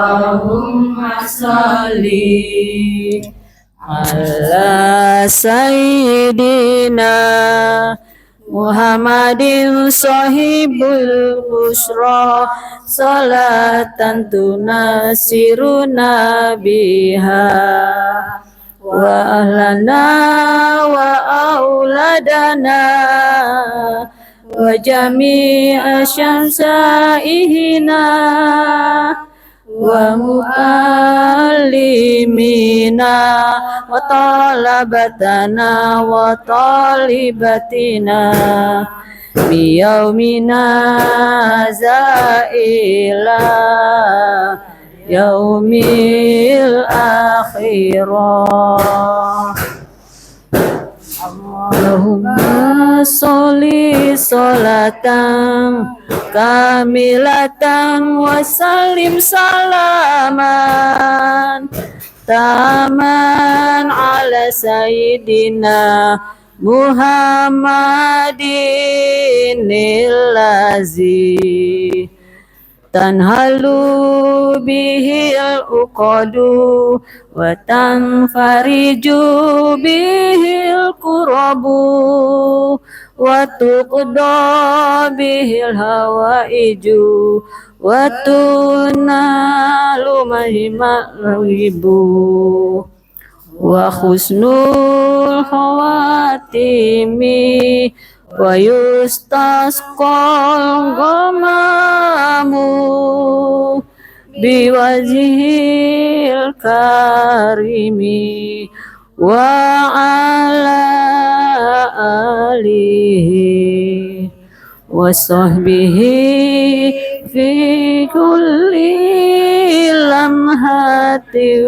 Allahumma salli ala sayyidina Muhammadin sahibul busra salatan tunasiruna biha wa ahlana wa auladana wa jami'a syamsaihina wa mu'allimina wa talabatana wa talibatina biyaumina zaila yaumil akhirah. Allahumma sholli sholatan kamilatan wa sallim salaman taman ala sayyidina Muhammadin illazi tanhalu bihil uqadu wa tanfariju bihil kurabu wa tuqda bihil hawaiju wa tunalu mahimaribu wa khusnul khawatimi wa yustasqal ghamamu biwajhil karimi wa ala alihi wa sahbihi fi kulli lamhati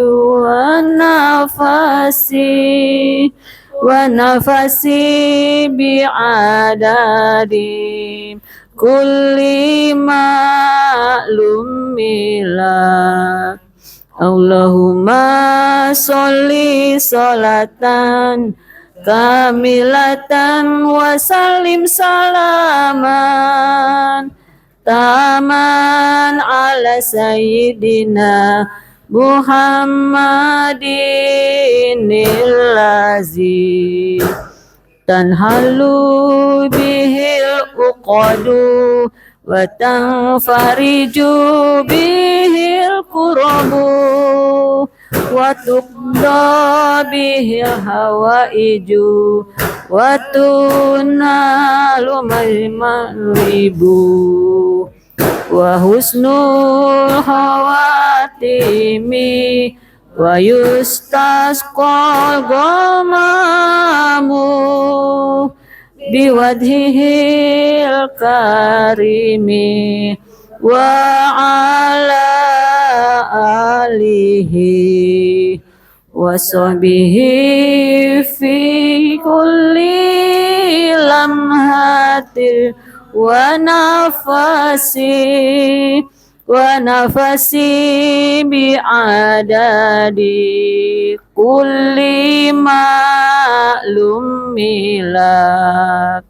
wa nafasi bi'adadi kulli ma'lum milak. Allahumma sholli sholatan kamilatan wa sallim salaman taman ala sayyidina Muhammadin illazi tanhalu bihil uqadu wa tanfariju bihil kurabu wa tuqda bihil hawaiju wa tunalu mahimaribu wa husnul khawatimi wa yustasqal ghamamu biwadhihil karimi wa ala alihi wa sahbihi fi kulli lamhatin wa nafasi bi'adadi kulli ma'lum milak.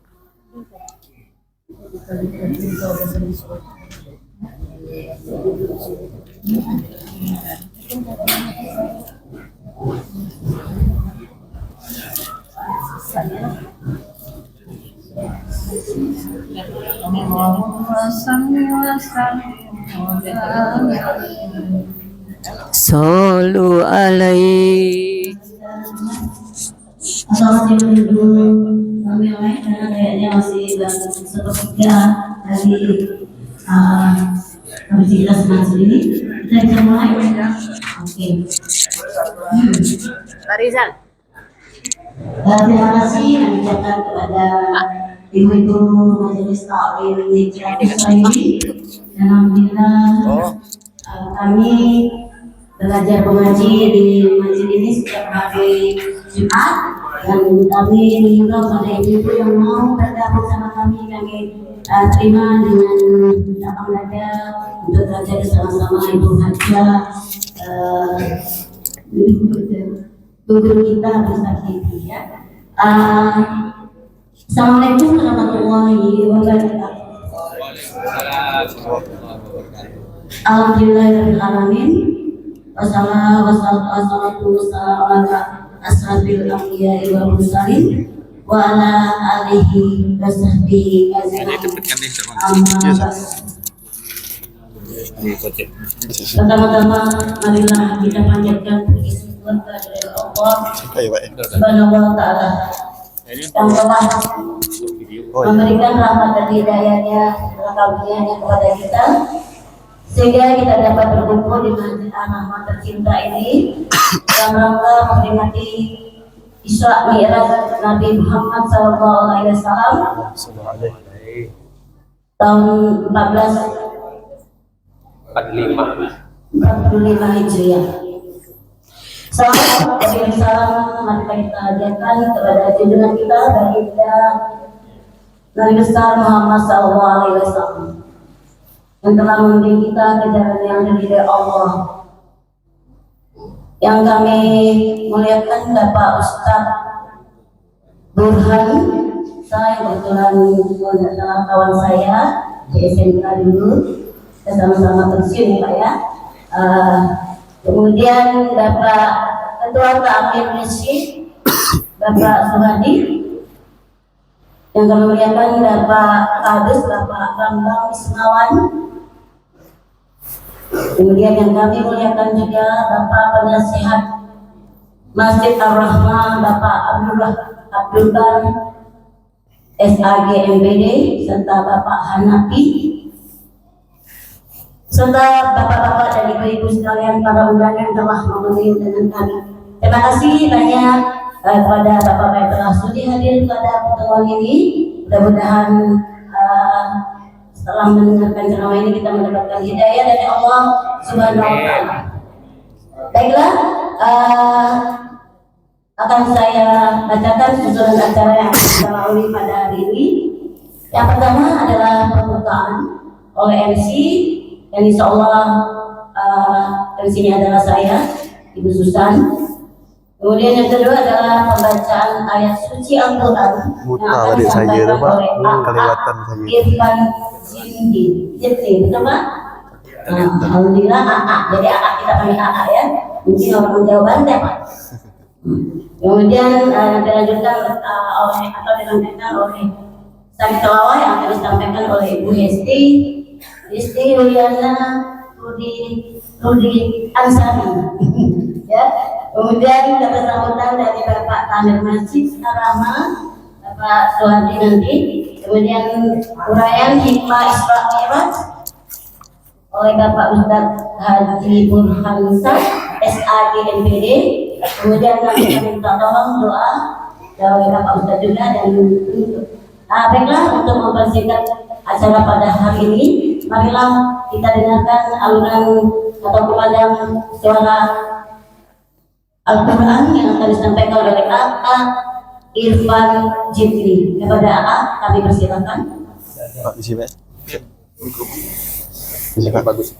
Sallu alaihi. Assalamualaikum. Kami lain karena kayaknya masih sepertiga dari kondisi kita sendiri. Kita bisa mulai. Oke. Rizal. Terima kasih kami ucapkan kepada ibu-ibu majelis taklim di Jakarta ini. Dan alhamdulillah kami belajar mengaji di masjid ini setiap hari Jumat, dan kami mengimbau pada ibu-ibu yang mau bergabung sama kami terima dengan lapang dada untuk belajar bersama-sama Ibu Hajah, guru kita Ustaz Hidi ya. Assalamualaikum warahmatullahi wabarakatuh. Alhamdulillahirrahmanirrahim. Wassalatu wassalamu ala ashabil anbiya'i wal mursalin wa ala alihi wa sahbihi ajma'in. Pertama-tama marilah kita panjatkan puji syukur kepada Allah Subhanahu wa taala yang telah memberikan rahmat dan hidayahnya dan karunia-Nya kepada kita sehingga kita dapat berkumpul di masjid An-Rahmat tercinta ini dalam rangka memperingati Isra Mi'raj Nabi Muhammad SAW tahun 1445 Hijriah. Salam mari kita hadirkan kepada junjungan kita baginda Nabi besar Muhammad SAW yang telah membimbing kita ke jalan yang diridhai Allah. Yang kami muliakan Bapak Ustadz Burhan, saya kebetulan adalah kawan saya di SMK dulu, kita sama-sama pensiun ya Pak ya. Kemudian Bapak Ketua Takmir Masjid Bapak Suhadi, yang kami muliakan Bapak Kades Bapak Bambang Ismawan. Kemudian yang kami muliakan juga Bapak Penasihat Masjid Ar-Rahmah Bapak Abdul Bar SAG MPD serta Bapak Hanafi serta bapak-bapak dan ibu-ibu sekalian para undangan yang telah memenuhi undangan kami. Terima kasih banyak kepada bapak-bapak yang telah sudi hadir pada pertemuan ini. Mudah-mudahan setelah mendengarkan ceramah ini kita mendapatkan hidayah dari Allah Subhanahu wa taala. Baiklah, akan saya bacakan susunan acara yang kita lalui pada hari ini. Yang pertama adalah pembukaan oleh MC, dan insya Allah MC-nya adalah saya, Ibu Susan. Kemudian yang kedua adalah pembacaan ayat suci Al-Quran yang akan disampaikan oleh Irfan Zindi. Betul Pak? Alhamdulillah AA. Jadi AA kita panggil AA ya. Mungkin orang Jawa Banten Pak. Kemudian dilanjutkan oleh atau dilanjutkan oleh Sari Telawah yang akan disampaikan oleh Ibu Hesti Yuliana Rudi Ansari. Ya. Kemudian dapat sambutan dari Bapak Tamir Masjid Ar-Rahmah Bapak Suhadi nanti. Kemudian uraian hikmah Isra Mi'raj oleh Bapak Ustadz Haji Burhansa SAG MPD. Kemudian kami minta tolong doa dari Bapak Ustadz juga. Dan baiklah, untuk mempersingkat acara pada hari ini, marilah kita dengarkan alunan atau kumandang suara Al-Quran yang akan disampaikan oleh AA Irfan Jibri. Kepada AA kami persilakan. Pak, di sini. Di sini bagus.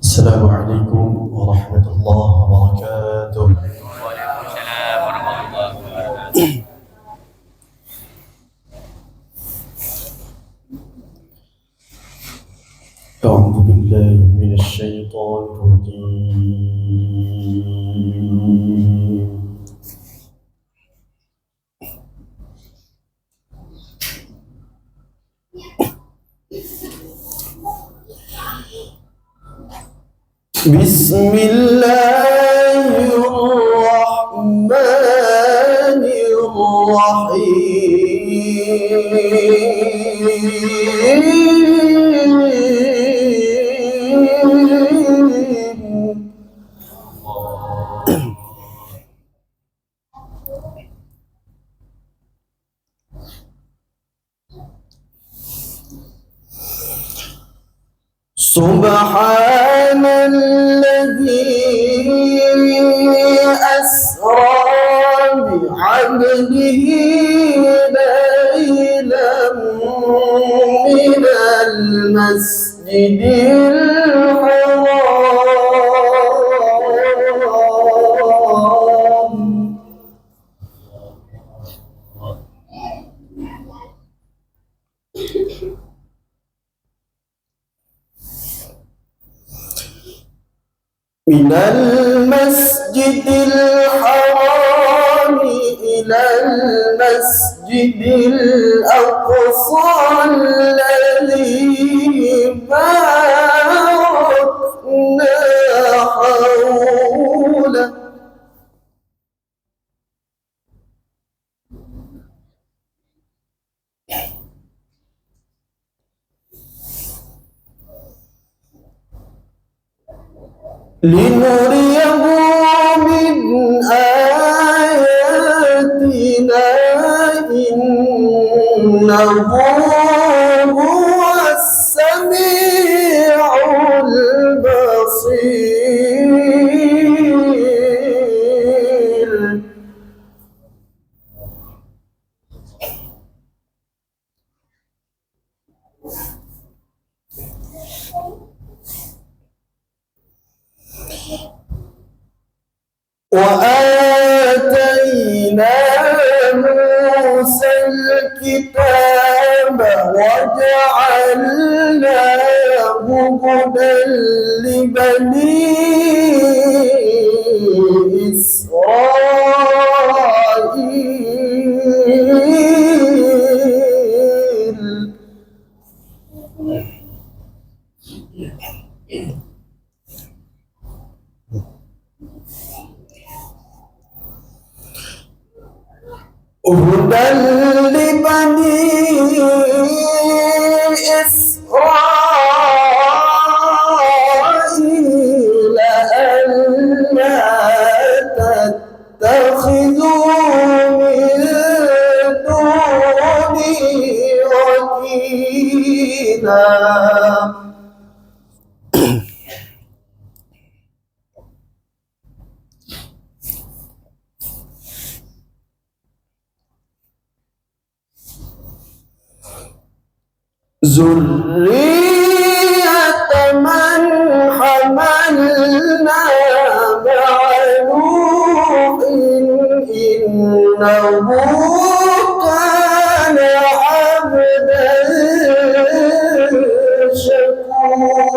Assalamualaikum warahmatullahi wabarakatuh. Waalaikumsalam warahmatullahi wabarakatuh. أعوذ بالله من الشيطان الرجيم. بسم الله الرحمن الرحيم. سبحان الذي أسرى بعبده ليلا من المسجد الحرام من المسجد الحرام إلى المسجد الأقصى الذي باركنا حوله لنريه من آياتنا إنه هو السميع البصير وآتينا موسى الكتاب وجعلناه هدى لبني إسرائيل هدى لبني إسرائيل ألا تتخذوا من دوني وكيلا ذرية من حملنا مع نوح إنه كان عبدا شكورا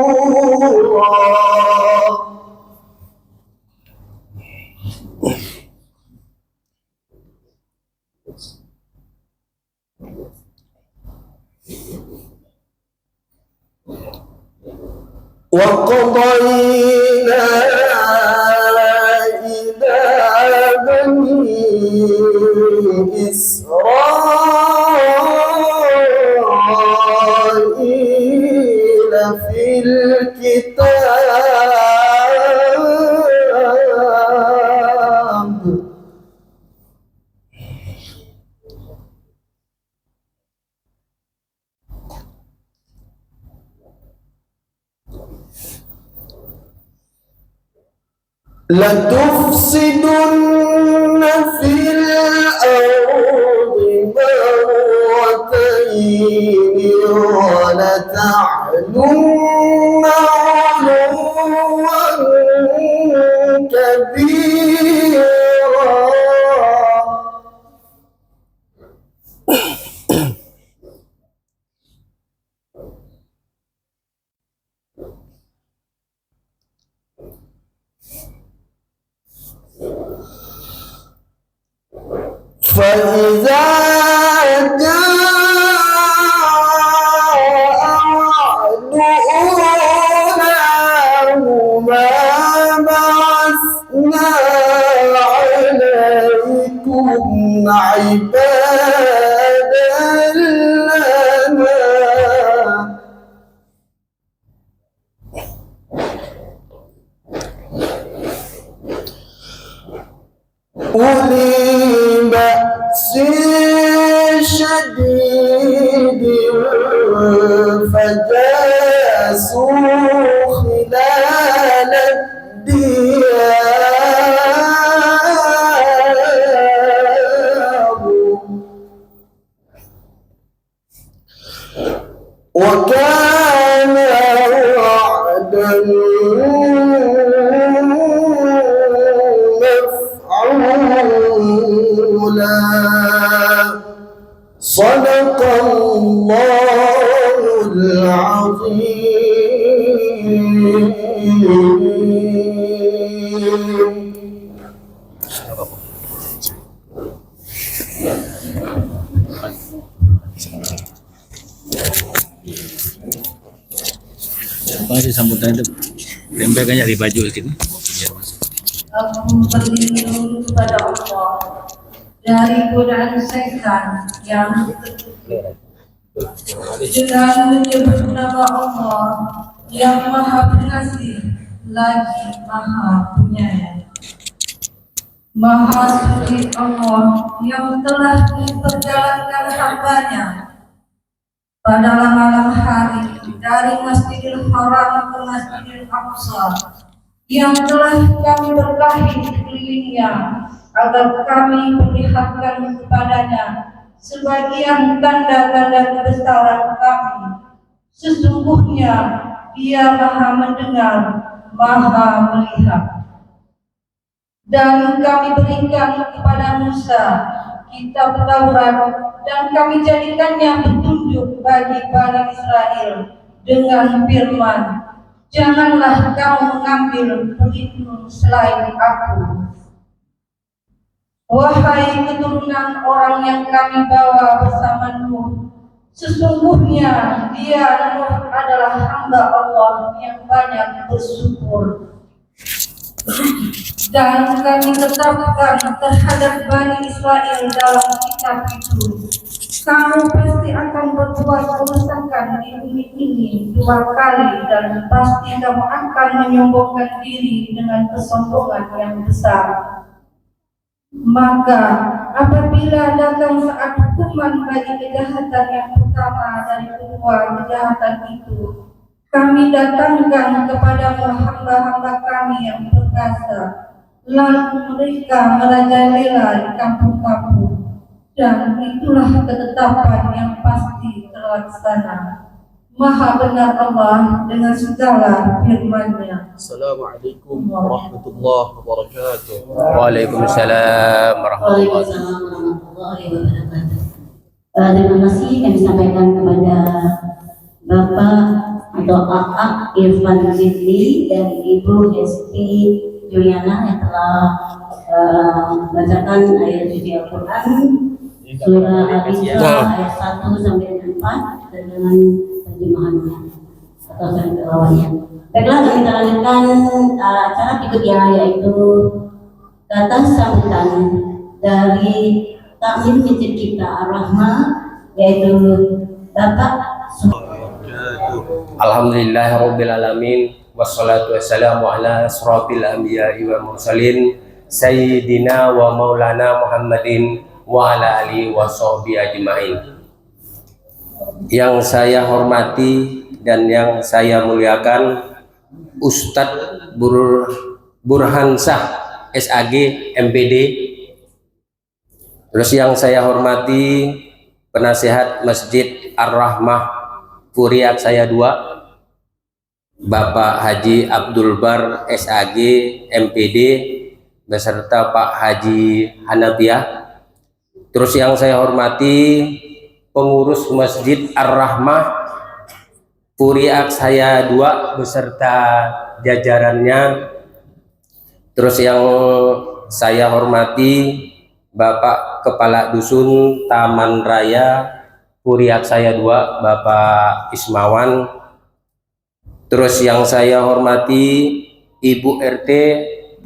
وقضينا إلى بني إسرائيل في الكتاب لتفسدن في الأرض مرتين ولتعلن علوا كبيرا فإذا جاء وعد أولاهما بعثنا عليكم عبادا لنا أولي بأس شديد فجاسوا خلال الديار وكان وعدا مفعولا صدق الله العظيم Apa sih sambutan itu? Tempelannya di baju gitu. Biar masuk. Aku berlindung kepada Allah dari godaan setan yang dengan menyebut nama Allah yang Maha Pengasih lagi Maha Penyayang. Maha suci Allah yang telah memperjalankan hambanya pada malam hari dari Masjidil Haram ke Masjidil Aqsa, yang telah kami berkelahi di sekelilingnya agar kami perlihatkan kepadanya sebagian tanda-tanda kebesaran kami. Sesungguhnya Dia Maha mendengar, Maha melihat. Dan kami berikan kepada Musa kitab Taurat, dan kami jadikannya petunjuk bagi Bani Israel dengan firman, janganlah kamu mengambil pelindung selain aku. Wahai keturunan orang yang kami bawa bersama Nuh, sesungguhnya dia Nuh adalah hamba Allah yang banyak bersyukur. Dan kami tetapkan terhadap Bani Israel dalam kitab itu, kamu pasti akan berbuat kerusakan di bumi ini 2 kali, dan pasti kamu akan menyombongkan diri dengan kesombongan yang besar. Maka apabila datang saat hukuman bagi kejahatan yang pertama dari kedua kejahatan itu, kami datangkan kepada hamba-hamba kami yang perkasa, lalu mereka merajalela di kampung-kampung, dan itulah ketetapan yang pasti terlaksana. Maha benar Allah dengan segala firman-Nya. Assalamualaikum warahmatullahi wabarakatuh. Waalaikumsalam warahmatullahi wabarakatuh. Waalaikumsalam warahmatullahi wabarakatuh. Terima kasih kami sampaikan kepada Bapak atau AA Irfan Zidli dan Ibu Hesti Juliana yang telah membacakan ayat suci Al-Quran surah Al-Isra ayat 1 sampai 4 dengan terjemahannya atau terjemahannya. Baiklah, kita lanjutkan acara berikutnya, yaitu kata sambutan dari takmir masjid kita Ar-Rahmah, yaitu Bapak Alhamdulillahirabbil alamin, wassalatu wassalamu ala asrofil anbiya'i wal mursalin sayyidina wa maulana Muhammadin wa ala alihi wa sahbihi ajmain. Yang saya hormati dan yang saya muliakan Ustadz Burhansah SAG MPD. Terus yang saya hormati penasihat Masjid Ar-Rahmah Puriak saya 2, Bapak Haji Abdul Bar SAG MPD beserta Pak Haji Hanafiah. Terus yang saya hormati pengurus Masjid Ar-Rahmah Puriak saya 2 beserta jajarannya. Terus yang saya hormati Bapak Kepala Dusun Taman Raya Puriak saya 2, Bapak Ismawan. Terus yang saya hormati Ibu RT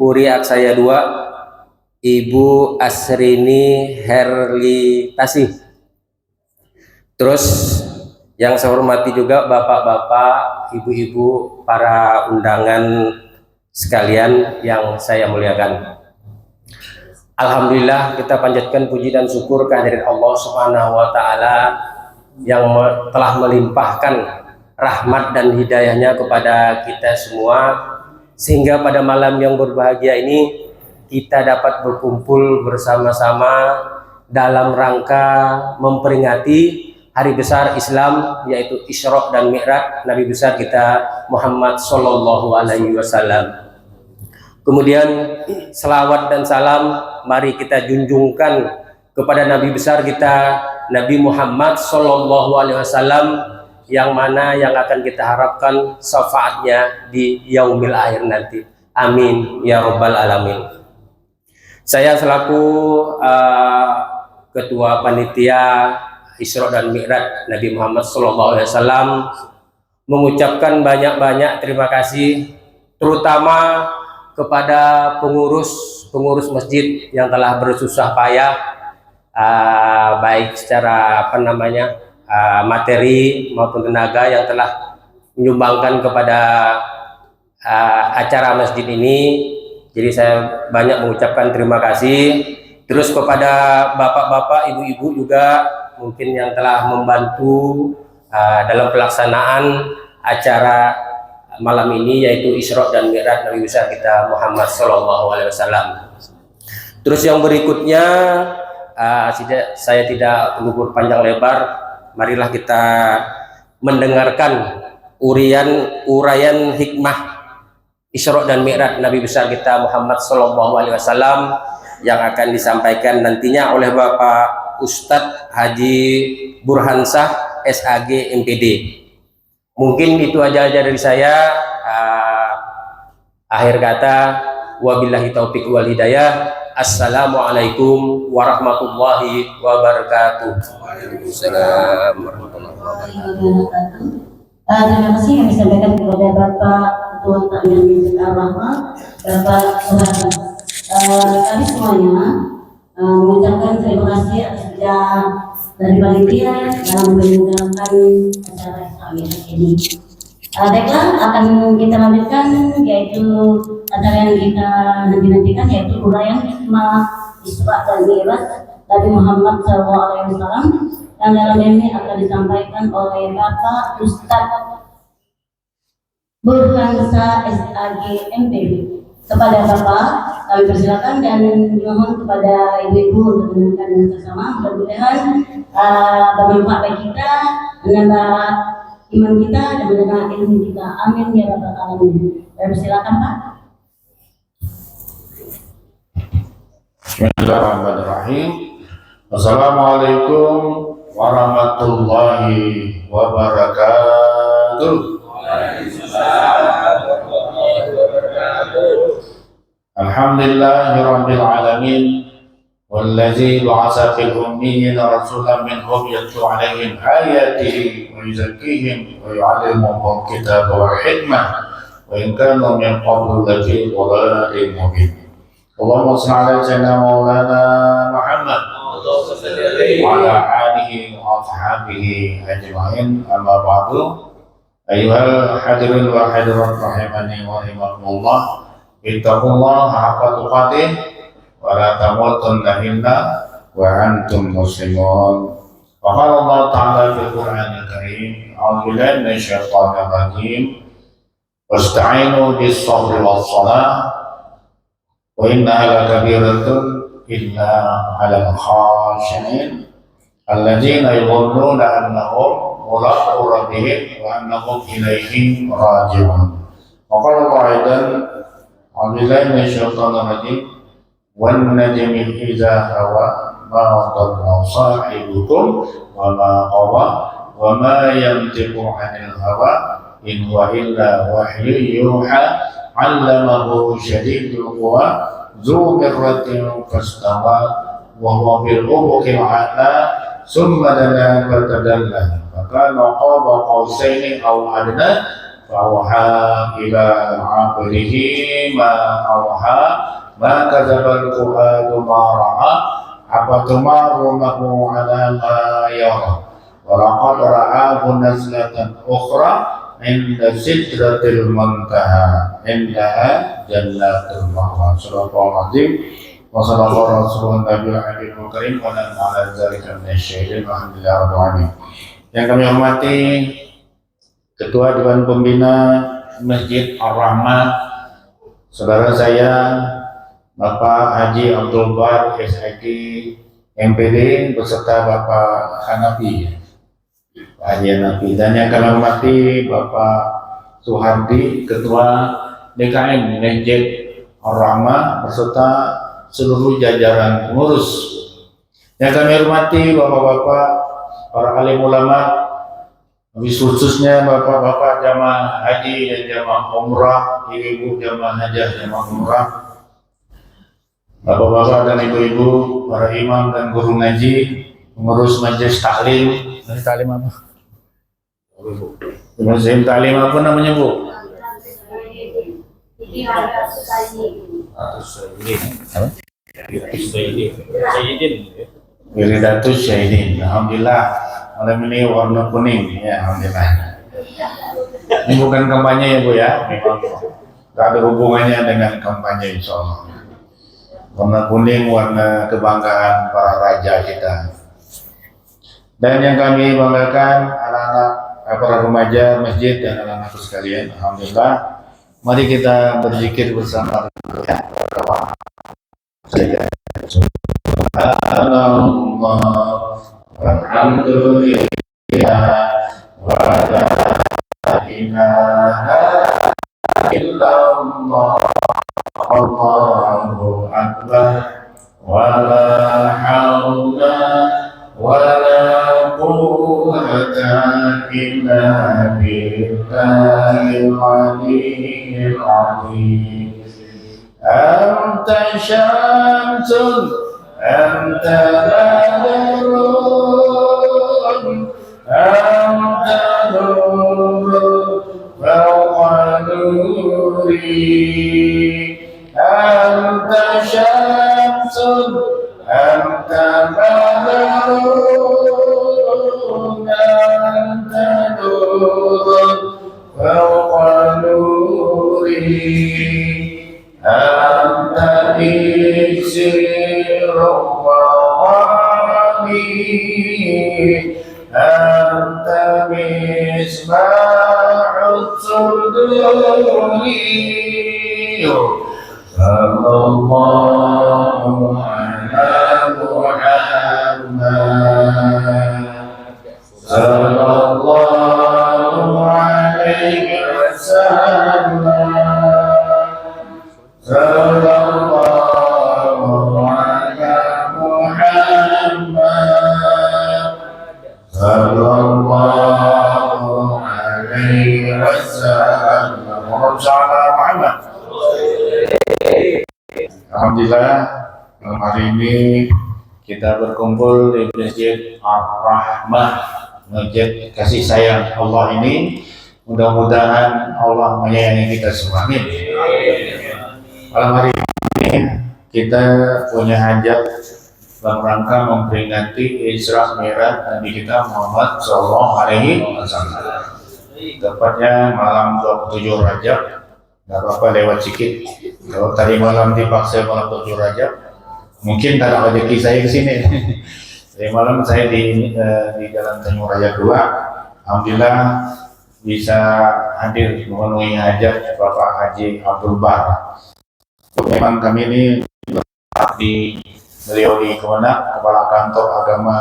Puriak saya 2, Ibu Asrini Herlitasi. Terus yang saya hormati juga bapak-bapak, ibu-ibu, para undangan sekalian yang saya muliakan. Alhamdulillah, kita panjatkan puji dan syukur kehadirat Allah Subhanahu wa taala yang telah melimpahkan rahmat dan hidayahnya kepada kita semua, sehingga pada malam yang berbahagia ini kita dapat berkumpul bersama-sama dalam rangka memperingati hari besar Islam, yaitu Isra dan Mi'raj Nabi besar kita Muhammad Sallallahu Alaihi Wasallam. Kemudian selawat dan salam mari kita junjungkan kepada Nabi besar kita Nabi Muhammad Sallallahu Alaihi Wasallam, yang mana yang akan kita harapkan syafaatnya di yaumil akhir nanti. Amin ya rabbal alamin. Saya selaku Ketua Panitia Isra dan Mi'raj Nabi Muhammad SAW mengucapkan banyak-banyak terima kasih, terutama kepada pengurus masjid yang telah bersusah payah, baik secara materi maupun tenaga, yang telah menyumbangkan kepada acara masjid ini. Jadi saya banyak mengucapkan terima kasih. Terus kepada bapak-bapak, ibu-ibu juga mungkin yang telah membantu dalam pelaksanaan acara malam ini, yaitu Isra dan Mi'raj Nabi besar kita Muhammad SAW. Terus yang berikutnya, saya tidak perlu berpanjang lebar, marilah kita mendengarkan uraian hikmah Isra dan Mi'raj Nabi besar kita Muhammad SAW yang akan disampaikan nantinya oleh Bapak Ustadz Haji Burhansah SAG MPD. Mungkin itu aja dari saya. Akhir kata, wabillahi taufiq wal hidayah. Assalamualaikum warahmatullahi wabarakatuh. Waalaikumsalam warahmatullahi wabarakatuh. Terima kasih kami sampaikan kepada Bapak Ketua Takmir Masjid Ar-Rahmah, Bapak Soeharto. Kami semuanya mengucapkan terima kasih atas kerja dari panitia dalam menyelenggarakan acara Isra ini. Baiklah, akan kita lanjutkan, yaitu acara yang kita nantikan, yaitu uraian hikmah Isra dan Mi'raj Nabi Muhammad SAW, yang dalam ini akan disampaikan oleh Bapak Ustadz Burhansah SAG MPD. Kepada Bapak, kami persilakan dan mohon kepada ibu-ibu untuk mendengarkan dengan bersama. Mudah-mudahan bermanfaat bagi kita, menambah iman kita dan menambah ilmu kita. Amin ya rabbal alamin. Persilakan Pak. Bismillahirrahmanirrahim. Assalamualaikum warahmatullahi wabarakatuh. Alhamdulillahirabbil alamin, wallazi ba'atsa fil ummiyyin rasulan minhum yatlu 'alaihim ayatihi wa yuzakkihim wa yu'allimuhum kitaba wal hikmah wa in kanu min qablu lafi dhalalin mubin. Allahumma shalli ala sayyidina maulana Muhammad wa ala alihi wa ashabihi ajma'in. Amma ba'du. Ayyuhal hadirin wa hadirat rahimani wa rahimakumullah, ittaqullaha haqqa tuqatih wa la tamutunna illa wa antum muslimun. Wa qala Allah ta'ala fil Qur'anil Karim, a'udzu billahi minasy syaithanir rajim, wasta'inu bis sabri was shalah wa innaha lakabiratun illa 'alal khashi'in alladzina yadhunnuna annahum mulaqu rabbihim wa annahum ilaihi raji'un. Wa qala aidan, a'udzu billahi minasy syaithanir rajim, wan najmi idza hawa ma dhalla sahibukum wa ma qawa wa ma yantiqu 'anil hawa in huwa illa wahyu yuha 'allamahu syadidul quwa dzu mirratin fastawa wa huwa bil ufuqil a'la summa dana fatadalla fakana qaba qausaini aw adna fa'awha ila 'abdihi ma awha ma kadzabal fuadu ma ra'a afatumarunahu 'ala ma yara wa laqad ra'ahu nazlatan ukhra 'inda sidratil muntaha indaha jannatul ma'wa. Sallallahu alaihi wa sallallahu rasulun nabiyil habibul karim wa ala dzalika minasyaitonir alhamdulillah rabbil alamin. Yang kami hormati Ketua Dewan Pembina Masjid Ar-Rahmah, saudara saya Bapak Haji Abdul Bar SIG MPD beserta Bapak Hanafi, Pak Haji Hanafi, dan yang kami hormati Bapak Suhardi, Ketua DKM Masjid Ar-Rahmah beserta seluruh jajaran pengurus. Yang kami hormati Bapak-bapak, para alim ulama, Habis khususnya bapak-bapak jamaah haji dan jamaah umrah, ibu-ibu jamaah hajah, jamaah umrah, bapak-bapak dan ibu-ibu, para imam dan guru ngaji, pengurus majelis taklim. Taklim apa? Majelis taklim apa namanya, Bu? Apa? Wiridatus Syahidin. Alhamdulillah malam ini warna kuning ya, alhamdulillah. Ini bukan kampanye ya, Bu ya, memang tidak ada hubungannya dengan kampanye, insya Allah. Warna kuning, warna kebanggaan para raja kita. Dan yang kami banggakan anak-anak, para remaja masjid dan anak-anakku sekalian, alhamdulillah. Mari kita berzikir bersama. Subhanallah, walhamdulillah, wa la ilaha illallah, Allahu akbar, wa la hawla wa la quwwata illa billahil aliyyil azim. Anta syamsun, anta badrun, anta nurun fawqa nuri. Anta syamsun, anta badrun, anta nurun fawqa nuri. Anta iksirul wawani, anta misbahul suduri. Sallallahu ala Muhammad, sallallahu alaihi wasallam. Sallallahu ala Muhammad, sallallahu alaihi wasallam. Muhammad. Alhamdulillah, malam hari ini kita berkumpul di Masjid Ar-Rahmah, masjid kasih sayang Allah ini. Mudah-mudahan Allah menyayangi kita semua. Amin. Malam hari ini kita punya hajat dalam rangka memperingati Isra Mi'raj Nabi kita Muhammad Sallallahu Alaihi Wasallam. Tepatnya malam 27 Rajab. Gak apa-apa lewat sedikit. Kalau tadi malam dipaksa malam 7 Rajab, mungkin tak ada rezeki saya ke sini. Tadi malam saya di Jalan Tanjung Raya 2. Alhamdulillah bisa hadir memenuhi hajat Bapak Haji Abdul Bar. Memang kami ini di beliau di Kemenak, Kepala Kantor Agama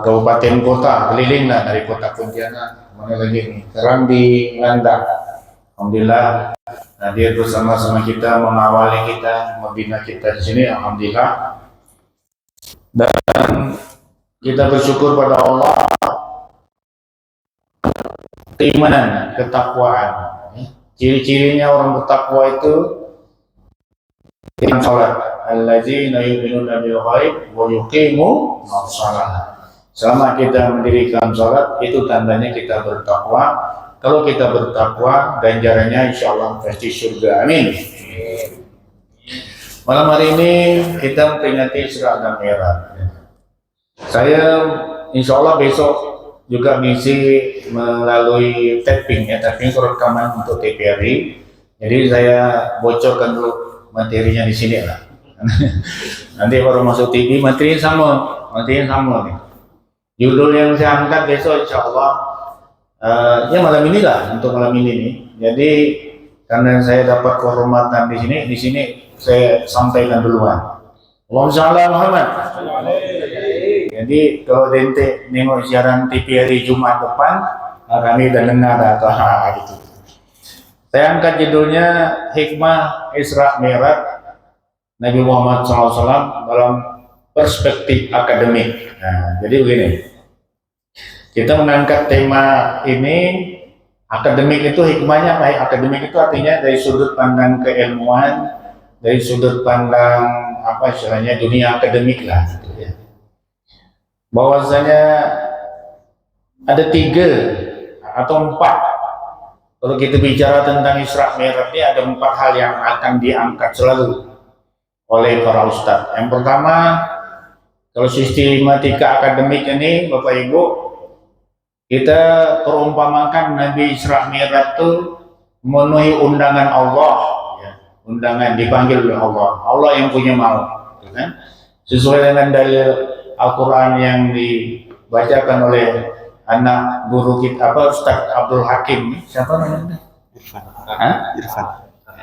Kabupaten Kota, keliling lah dari Kota Pontianak, mana lagi nih, sekarang di Landak. Alhamdulillah hadir bersama-sama kita, mengawali kita, membina kita di sini. Alhamdulillah. Dan kita bersyukur pada Allah, keimanan, ketakwaan. Ciri-cirinya orang bertakwa itu dengan salat. Allazina yu'minuna bil ghaib wa yuqimu shalah. Selama kita mendirikan salat, itu tandanya kita bertakwa. Kalau kita bertakwa, ganjarannya insyaallah pasti surga. Amin. Malam hari ini kita memperingati Isra dan Mi'raj. Saya insyaallah besok juga ngisi melalui tapping ya, tapping rekaman untuk TVRI. Jadi saya bocorkan dulu materinya di sini lah. Nanti baru masuk TV materinya sama nih. Judul yang saya angkat besok insyaallah ya malam ini lah, untuk malam ini nih. Jadi karena saya dapat kehormatan di sini saya sampaikan duluan. Allahumma shalli ala Muhammad. Jadi kalau dente nengok siaran TVRI Jumat depan, kami dan dengar atau gitu. Saya angkat judulnya Hikmah Isra Mi'raj Nabi Muhammad SAW dalam perspektif akademik. Nah, jadi begini, kita mengangkat tema ini. Akademik itu hikmahnya baik. Akademik itu artinya dari sudut pandang keilmuan, dari sudut pandang apa istilahnya dunia akademik lah gitu ya. Bahwasanya ada 3 atau 4. Kalau kita bicara tentang Isra Mi'raj ini ada 4 hal yang akan diangkat selalu oleh para ustadz. Yang pertama, kalau sistematika akademik ini Bapak Ibu, kita perumpamakan Nabi Isra Mi'raj itu memenuhi undangan Allah, ya. Undangan dipanggil oleh Allah. Allah yang punya mau, gitu kan? Sesuai dengan dalil Al-Quran yang dibacakan oleh anak guru kita Ustaz Abdul Hakim. Siapa namanya?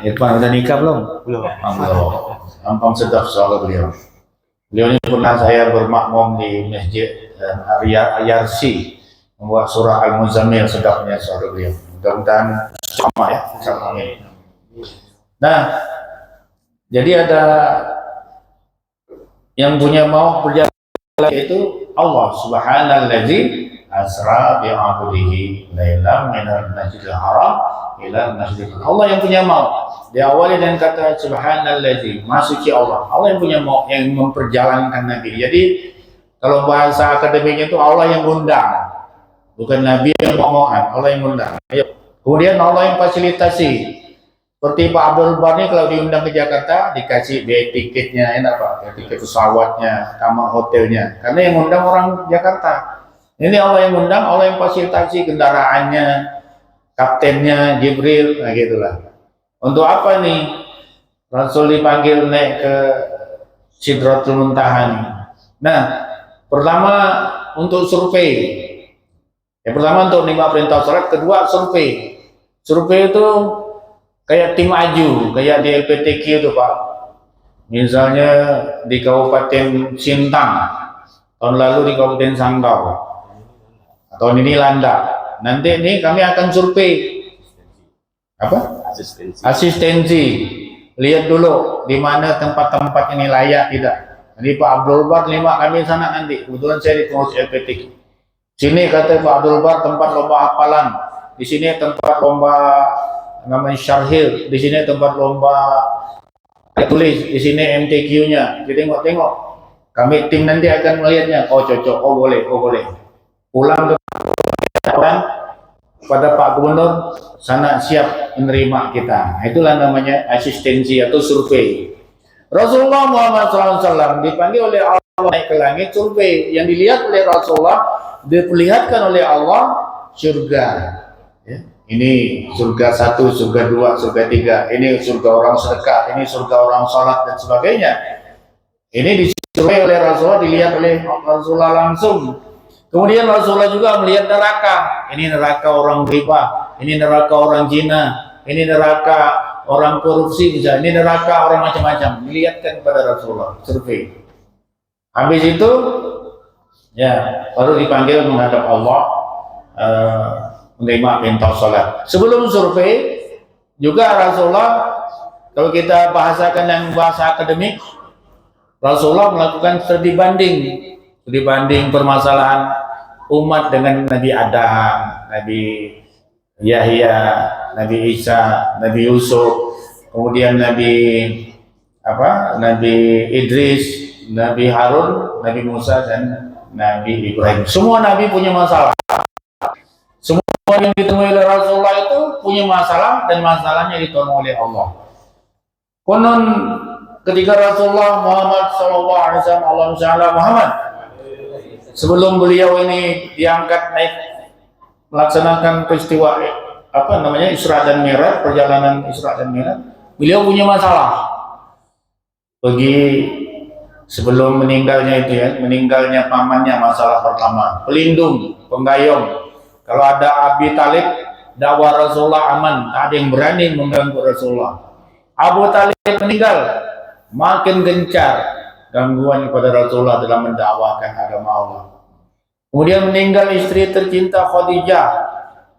Irfan udah nikah belum? Belum. Ampang sedap soal beliau. Beliau ini pernah saya bermakmum di masjid Ayarsi membuat surah Al-Muzammil, sedapnya soal beliau. Mudah-mudahan sama ya. Amin. Nah, jadi ada yang punya mau berjalan yaitu Allah Subhanallazi asra bi 'abdihi lailan minal masjidil haram ila masjidil haram. Allah yang punya mau. Diawali dengan kata subhanallazi, maha suci Allah. Allah yang punya mau, yang memperjalankan Nabi. Jadi kalau bahasa akademiknya itu Allah yang undang, bukan Nabi yang mau-mauan. Allah yang undang. Kemudian Allah yang fasilitasi. Seperti Pak Abdul Bar ini kalau diundang ke Jakarta dikasih biaya tiketnya, enak Pak, tiket pesawatnya, kamar hotelnya. Karena yang undang orang Jakarta. Ini Allah yang undang, Allah yang fasilitasi kendaraannya, kaptennya Jibril, nah gitulah. Untuk apa nih Rasul dipanggil naik ke Sidratul Muntaha nih? Nah, pertama untuk survei. Yang pertama untuk 5 perintah salat, kedua survei. Survei itu kayak tim aju, kayak di LPTQ itu Pak. Misalnya di Kabupaten Sintang, tahun lalu di Kabupaten Sanggau. Tahun ini Landak. Nanti ini kami akan survei apa? Asistensi. Lihat dulu di mana tempat-tempat ini layak tidak. Jadi Pak Abdul Bar 5 kami sana nanti. Kebetulan saya di pengurus LPTQ. Sini kata Pak Abdul Bar tempat lomba hafalan. Di sini tempat lomba namanya syarhil. Di sini tempat lomba tulis. Di sini MTQ-nya. Jadi tengok-tengok. Kami tim nanti akan melihatnya. Oh cocok. Oh boleh. Oh boleh. Pulang ke pada Pak Gubernur sana siap menerima kita. Itulah namanya asistensi atau survei. Rasulullah Muhammad SAW dipanggil oleh Allah naik ke langit, survei. Yang dilihat oleh Rasulullah, diperlihatkan oleh Allah surga. Ya. Ini surga 1, surga 2, surga 3. Ini surga orang sedekah, ini surga orang sholat dan sebagainya. Ini disurvei oleh Rasulullah, dilihat oleh Rasulullah langsung. Kemudian Rasulullah juga melihat neraka. Ini neraka orang riba, ini neraka orang zina, ini neraka orang korupsi, bisa. Ini neraka orang macam-macam. Dilihatkan kepada Rasulullah, survei. Habis itu, ya baru dipanggil menghadap Allah, menerima perintah salat. Sebelum survei, juga Rasulullah, kalau kita bahasakan yang bahasa akademik, Rasulullah melakukan studi banding permasalahan umat dengan Nabi Adam, Nabi Yahya, Nabi Isa, Nabi Yusuf, kemudian Nabi Idris, Nabi Harun, Nabi Musa dan Nabi Ibrahim. Semua Nabi punya masalah. Semua yang ditemui oleh Rasulullah itu punya masalah dan masalahnya ditolong oleh Allah. Konon ketika Rasulullah Muhammad SAW, Allah Muhammad, sebelum beliau ini diangkat naik melaksanakan peristiwa Isra dan Mi'raj, perjalanan Isra dan Mi'raj, beliau punya masalah. Sebelum meninggalnya itu ya, meninggalnya pamannya, masalah pertama, pelindung, penggayung. Kalau ada Abi Talib, dakwah Rasulullah aman, tak ada yang berani mengganggu Rasulullah. Abu Talib meninggal, makin gencar gangguan kepada Rasulullah dalam mendakwakan agama Allah. Kemudian meninggal istri tercinta Khadijah.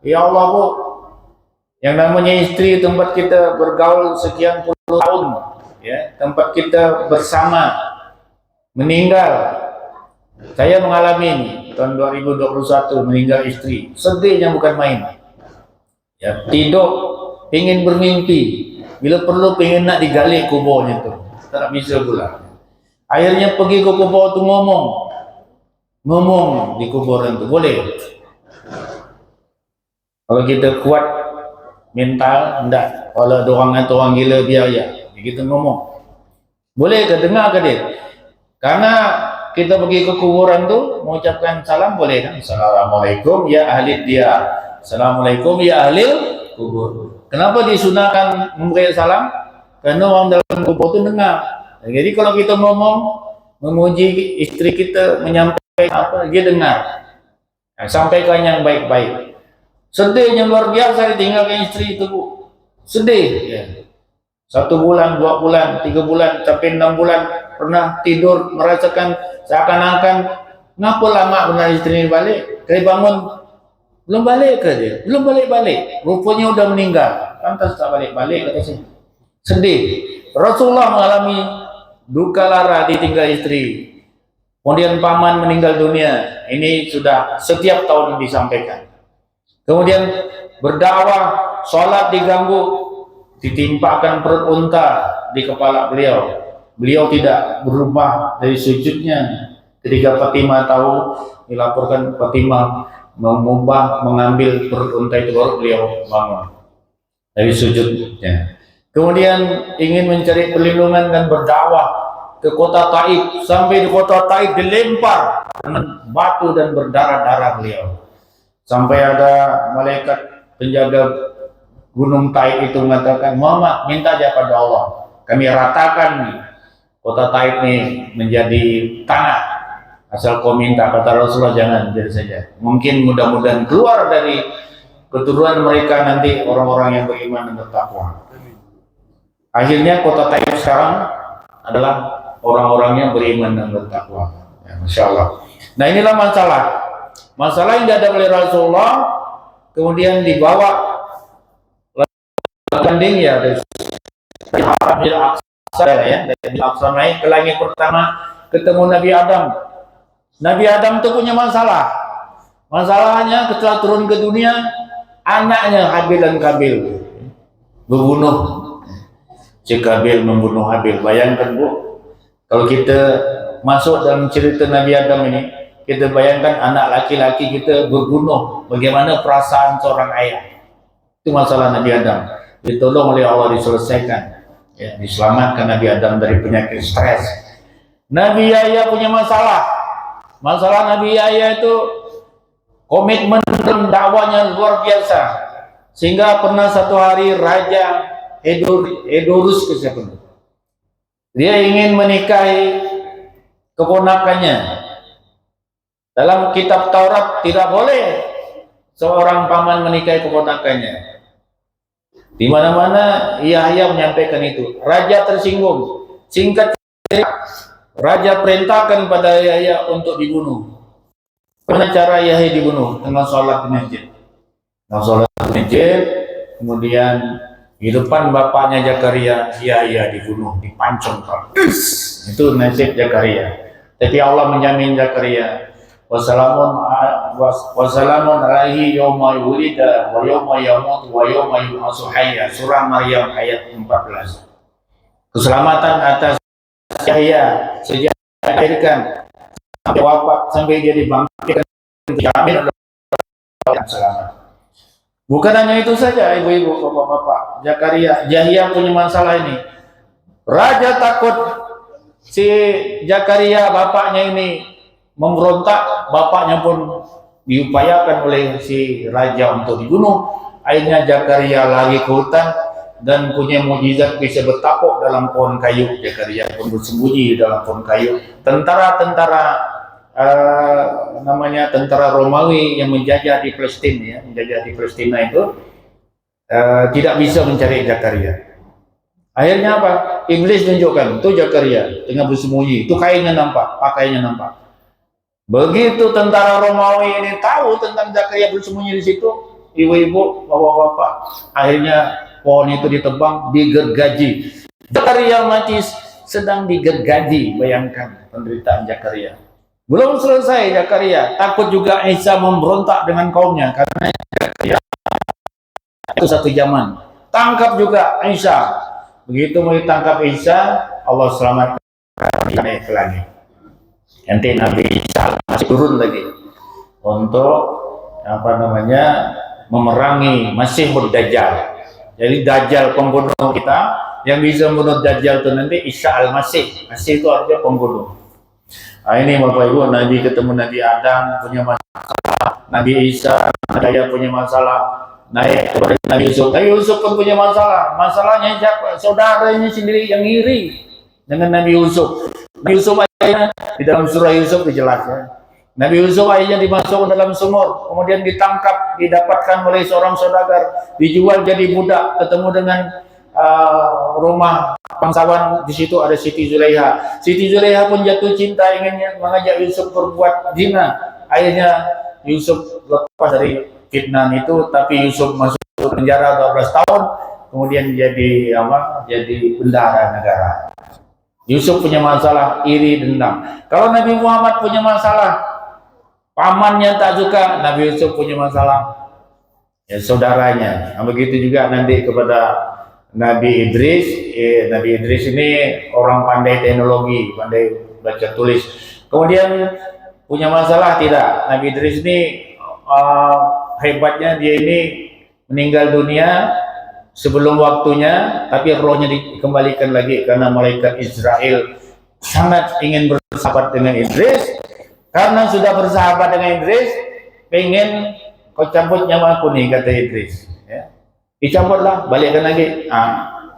Ya Allah Bu, yang namanya istri tempat kita bergaul sekian puluh tahun, ya, tempat kita bersama, meninggal. Saya mengalami ini tahun 2021 meninggal istri. Sedihnya bukan main. Ya, tidur ingin bermimpi. Bila perlu pengen nak digali kuburnya tu. Tak bisa pula. Akhirnya pergi ke kubur tu ngomong di kuburan tu boleh. Kalau kita kuat mental, enggak. Kalau ada orang kata orang gila biar ya. Kita ngomong. Boleh ke dengar ke dia? Karena kita pergi ke kuburan tu mengucapkan salam boleh kan? Assalamualaikum ya ahli dia. Assalamualaikum ya ahli kubur. Kenapa disunahkan memberi salam? Karena orang dalam kubur tu dengar. Jadi kalau kita ngomong memuji istri kita, menyampaikan apa, dia dengar. Sampaikan yang baik-baik. Sedihnya luar biasa ditinggalkan istri itu, Bu. Sedih ya. 1 bulan, 2 bulan, 3 bulan, sampai 6 bulan pernah tidur merasakan seakan-akan ngapa lama benar istri ini balik. Kali bangun belum balik ke dia, belum balik-balik, rupanya udah meninggal. Pantas tak balik-balik kata saya. Sedih. Rasulullah mengalami duka lara ditinggal istri. Kemudian paman meninggal dunia. Ini sudah setiap tahun disampaikan. Kemudian berdakwah, sholat diganggu, ditimpakan perut unta di kepala beliau. Beliau tidak berubah dari sujudnya. Ketika Fatimah tahu, dilaporkan Fatimah mengambil perut unta itu, baru beliau bangun dari sujudnya. Kemudian ingin mencari perlindungan dan berdakwah ke kota Taif. Sampai di kota Taif dilempar dengan batu dan berdarah-darah beliau. Sampai ada malaikat penjaga Gunung Taif itu mengatakan, Muhammad minta aja pada Allah, kami ratakan kota Taif ini menjadi tanah, asal kau minta. Kata Rasulullah, jangan, biar saja. Mungkin mudah-mudahan keluar dari keturunan mereka nanti orang-orang yang beriman dan bertakwa. Akhirnya kota Taif sekarang adalah orang-orang yang beriman dan bertakwa. Ya, Masya Allah. Nah inilah masalah yang diadakan oleh Rasulullah, kemudian dibawa landing ya dari Al-Aqsa naik ke langit pertama, ketemu Nabi Adam. Nabi Adam itu punya masalah. Masalahnya setelah turun ke dunia, anaknya Habil dan Kabil berbunuh. Si Kabil membunuh Habil. Bayangkan Bu, kalau kita masuk dalam cerita Nabi Adam ini, kita bayangkan anak laki-laki kita berbunuh. Bagaimana perasaan seorang ayah? Itu masalah Nabi Adam. Ditolong oleh Allah, diselesaikan, ya, diselamatkan Nabi Adam dari penyakit stres. Nabi Yahya punya masalah. Masalah Nabi Yahya itu komitmen dan dakwanya luar biasa, sehingga pernah satu hari Raja Edorus ke-10 dia ingin menikahi keponakannya. Dalam kitab Taurat tidak boleh seorang paman menikahi keponakannya. Di mana-mana Yahya menyampaikan itu. Raja tersinggung. Singkat cerita, Raja perintahkan pada Yahya untuk dibunuh. Bagaimana cara Yahya dibunuh? Dengan sholat di masjid. Dengan sholat di masjid, kemudian di depan bapaknya Zakaria, Yahya dibunuh, dipancung. Itu nasib Zakaria. Tapi Allah menjamin Zakaria. Wassalamun alaihi yawma yulida wa yawma yamut wa yawma yub'atsu hayya. Surah Maryam ayat 14. Keselamatan atas Yahya sejak dilahirkan sampai wafat, sampai dia dibangkitkan, dijamin selamat. Bukan hanya itu saja, ibu-ibu, bapak-bapak, Yahya punya masalah ini. Raja takut si Zakaria bapaknya ini memberontak, bapaknya pun diupayakan oleh si raja untuk dibunuh. Akhirnya Zakaria lari ke hutan dan punya mukjizat bisa bertapuk dalam pohon kayu. Zakaria pun bersembunyi dalam pohon kayu. Tentara Romawi yang menjajah di Palestina, menjajah di Palestina itu tidak bisa mencari Zakaria. Akhirnya apa? Iblis tunjukkan, itu Zakaria tengah bersembunyi, itu kainnya nampak, pakainya nampak. Begitu tentara Romawi ini tahu tentang Zakaria bersembunyi di situ, ibu-ibu, bapak-bapak, akhirnya pohon itu ditebang, digergaji. Zakaria mati sedang digergaji. Bayangkan penderitaan Zakaria. Belum selesai Zakaria, takut juga Isa memberontak dengan kaumnya karena Zakaria itu satu zaman. Tangkap juga Isa. Begitu mau ditangkap Isa, Allah selamatkan naik ke langit. Nanti Nabi Isa masih turun lagi untuk memerangi Masihud Dajjal. Jadi Dajjal pembunuh kita, yang bisa membunuh Dajjal itu nanti Isa al-Masih. Masih itu artinya pembunuh. Nah, ini Bapak Ibu, Nabi ketemu Nabi Adam punya masalah, Nabi Isa punya masalah, naik kepada Nabi Yusuf. Nabi Yusuf pun punya masalah. Masalahnya siapa? Saudaranya sendiri yang iri dengan Nabi Yusuf. Nabi Yusuf ayahnya di dalam surah Yusuf dijelaskan. Nabi Yusuf ayahnya dimasukkan dalam sumur, kemudian ditangkap, didapatkan oleh seorang saudagar, dijual jadi budak, ketemu dengan rumah bangsawan. Di situ ada Siti Zulaiha. Siti Zulaiha pun jatuh cinta, ingin mengajak Yusuf berbuat zina. Akhirnya Yusuf lepas dari fitnah itu, tapi Yusuf masuk penjara 12 tahun, kemudian jadi bendahara negara. Yusuf punya masalah iri dendam. Kalau Nabi Muhammad punya masalah, pamannya tak suka, Nabi Yusuf punya masalah ya saudaranya. Nah, begitu juga nanti kepada Nabi Idris. Nabi Idris ini orang pandai teknologi, pandai baca tulis. Kemudian punya masalah tidak? Nabi Idris ini hebatnya dia ini meninggal dunia sebelum waktunya, tapi rohnya dikembalikan lagi karena malaikat Israel sangat ingin bersahabat dengan Idris. Karena sudah bersahabat dengan Idris, pengen kau cabut nyawaku nih, kata Idris. Ya. Dicabutlah, balikkan lagi.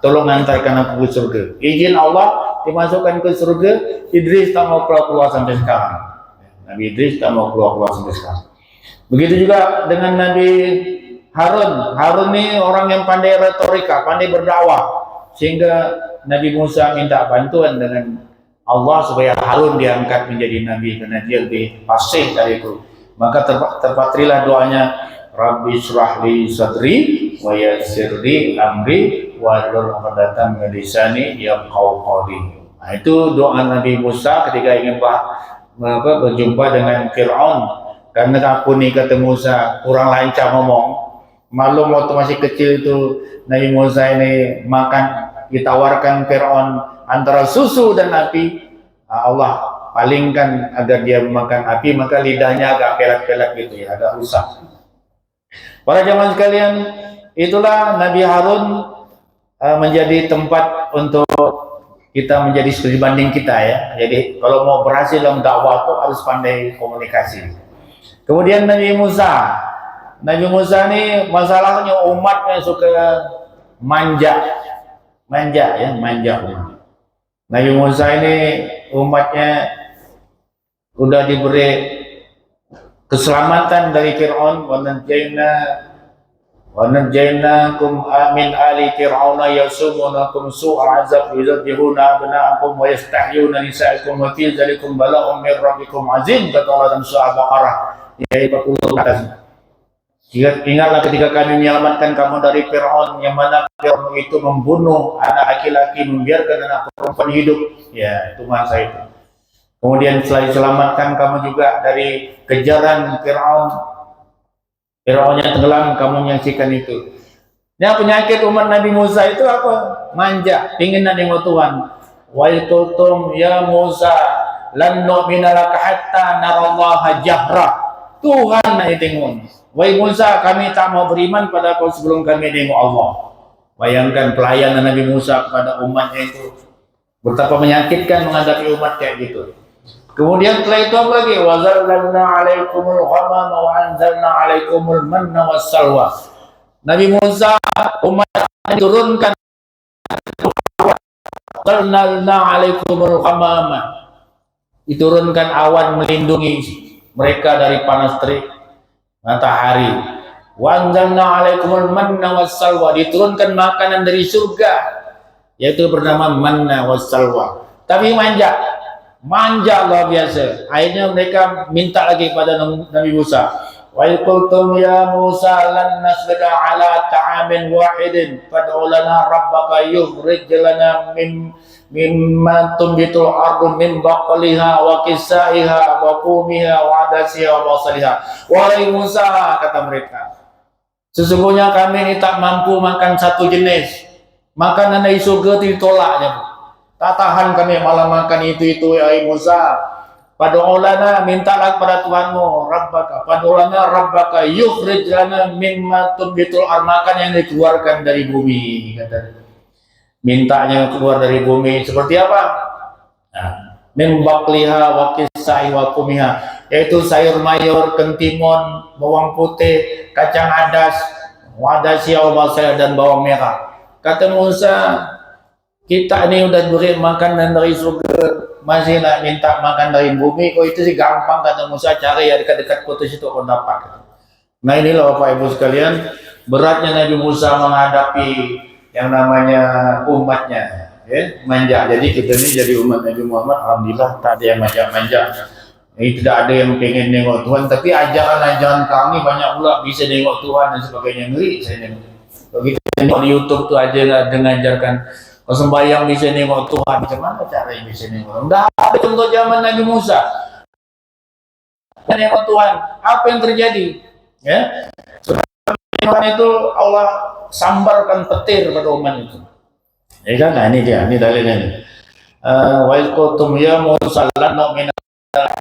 Tolong antarkan aku ke surga. Izin Allah dimasukkan ke surga. Idris tak mau keluar sampai sekarang. Nabi Idris tak mau keluar sampai sekarang. Begitu juga dengan Nabi Harun. Harun ini orang yang pandai retorika, pandai berdakwah, sehingga Nabi Musa minta bantuan dengan Allah supaya Harun diangkat menjadi nabi karena dia lebih fasih dari itu. Maka terpatrilah doanya, Rabbi syrahli sadri wa yassirli amri wahlul 'uqdatam min lisani yafqahu qawli. Nah, itu doa Nabi Musa ketika ingin berjumpa dengan Fir'aun. Karena aku nih, kata Musa, kurang lancar ngomong. Maklum waktu masih kecil itu Nabi Musa ini makan, ditawarkan Fir'aun antara susu dan api. Allah palingkan agar dia memakan api, maka lidahnya agak pelat-pelat gitu ya, agak rusak. Para jamaah sekalian, itulah Nabi Harun menjadi tempat untuk kita menjadi studi banding kita ya. Jadi kalau mau berhasil dalam dakwah itu harus pandai komunikasi. Kemudian Nabi Musa ini masalahnya umatnya suka manja umat. Nabi Musa ini umatnya udah diberi keselamatan dari Fir'aun. wa najjaynakum min ali fir'auna yasumunakum su'al azab yuzabbihuna abna'akum wa yastahyuna nisa'akum wa fi dzalikum bala'un min rabbikum azim, kata Allah dalam surah Al-Baqarah ayat 40 atas. Ingatlah ketika kami menyelamatkan kamu dari Fir'aun, yang mana Fir'aun itu membunuh anak laki-laki, membiarkan anak perempuan hidup. Ya, itu masa itu. Kemudian setelah diselamatkan kamu juga dari kejaran Fir'aun, Fir'aunnya tenggelam, kamu menyaksikan itu. Yang penyakit umat Nabi Musa itu apa? Manja, ingin nengok Tuhan. Wa qultum ya Musa lan nu'mina laka hatta narallaha jahra. Tuhan nak tengok. Wahai Musa, kami tak mau beriman pada kau sebelum kami tengok Allah. Bayangkan pelayanan Nabi Musa kepada umatnya itu betapa menyakitkan menghadapi umat kayak gitu. Kemudian setelah itu apa lagi? Wa zallalna 'alaikumul ghamama wa anzalna 'alaikumul manna wassalwa. Nabi Musa umat turunkan zallalna 'alaikumul ghamama. Diturunkan awan melindungi mereka dari panas terik matahari. Wa anzalna 'alaikumul manna wassalwa. Diturunkan makanan dari surga, yaitu bernama manna wassalwa. Tapi manja luar biasa. Akhirnya mereka minta lagi pada Nabi Musa. Wa qultum ya Musa lan nasbira ala ta'amin wahidin fad'u lana rabbaka yukhrij lana mimma tumbitul ardu min baqliha wa kisaiha wa qumiha wa adasiha wa basaliha. Wahai Musa, kata mereka, sesungguhnya kami ini tak mampu makan satu jenis makanan dari surga, ditolaknya. Tak tahan kami malah makan itu ya Musa. Pad'ulana, mintalah kepada Tuhanmu, Rabbaka. Pad'ulana Rabbaka yukhrij lana mimma tumbitul ard, makan yang dikeluarkan dari bumi, kata. Mintanya keluar dari bumi seperti apa? Nah, min baqliha wa kisai wa kumiha, yaitu sayur mayur, kentimun, bawang putih, kacang adas, wadasya basal, dan bawang merah. Kata Musa, kita ini udah beri makanan dari surga, masih nak minta makan dari bumi. Oh itu sih gampang, kata Musa, cari ya dekat-dekat kota situ kau dapat. Nah inilah Bapak Ibu sekalian, beratnya Nabi Musa menghadapi yang namanya umatnya, ya, manja. Jadi kita ini jadi umat Nabi Muhammad, alhamdulillah tak ada yang manja-manja. Ini tidak ada yang pengen nengok Tuhan, tapi ajaran-ajaran kami banyak pula bisa nengok Tuhan dan sebagainya. Ngeri saya nengok. Begitu nengok di YouTube tuh aja nggak mengajarkan sembahyang bisa nengok Tuhan. Macam mana cara yang bisa nengok? Enggak ada contoh zaman Nabi Musa. Nengok Tuhan, apa yang terjadi? Ya, Tuhan itu Allah sambarkan petir pada umat itu. Ya kan? Nah ini dia, ini dalilnya nih. Wa ilqutum ya Musa lan nu'mina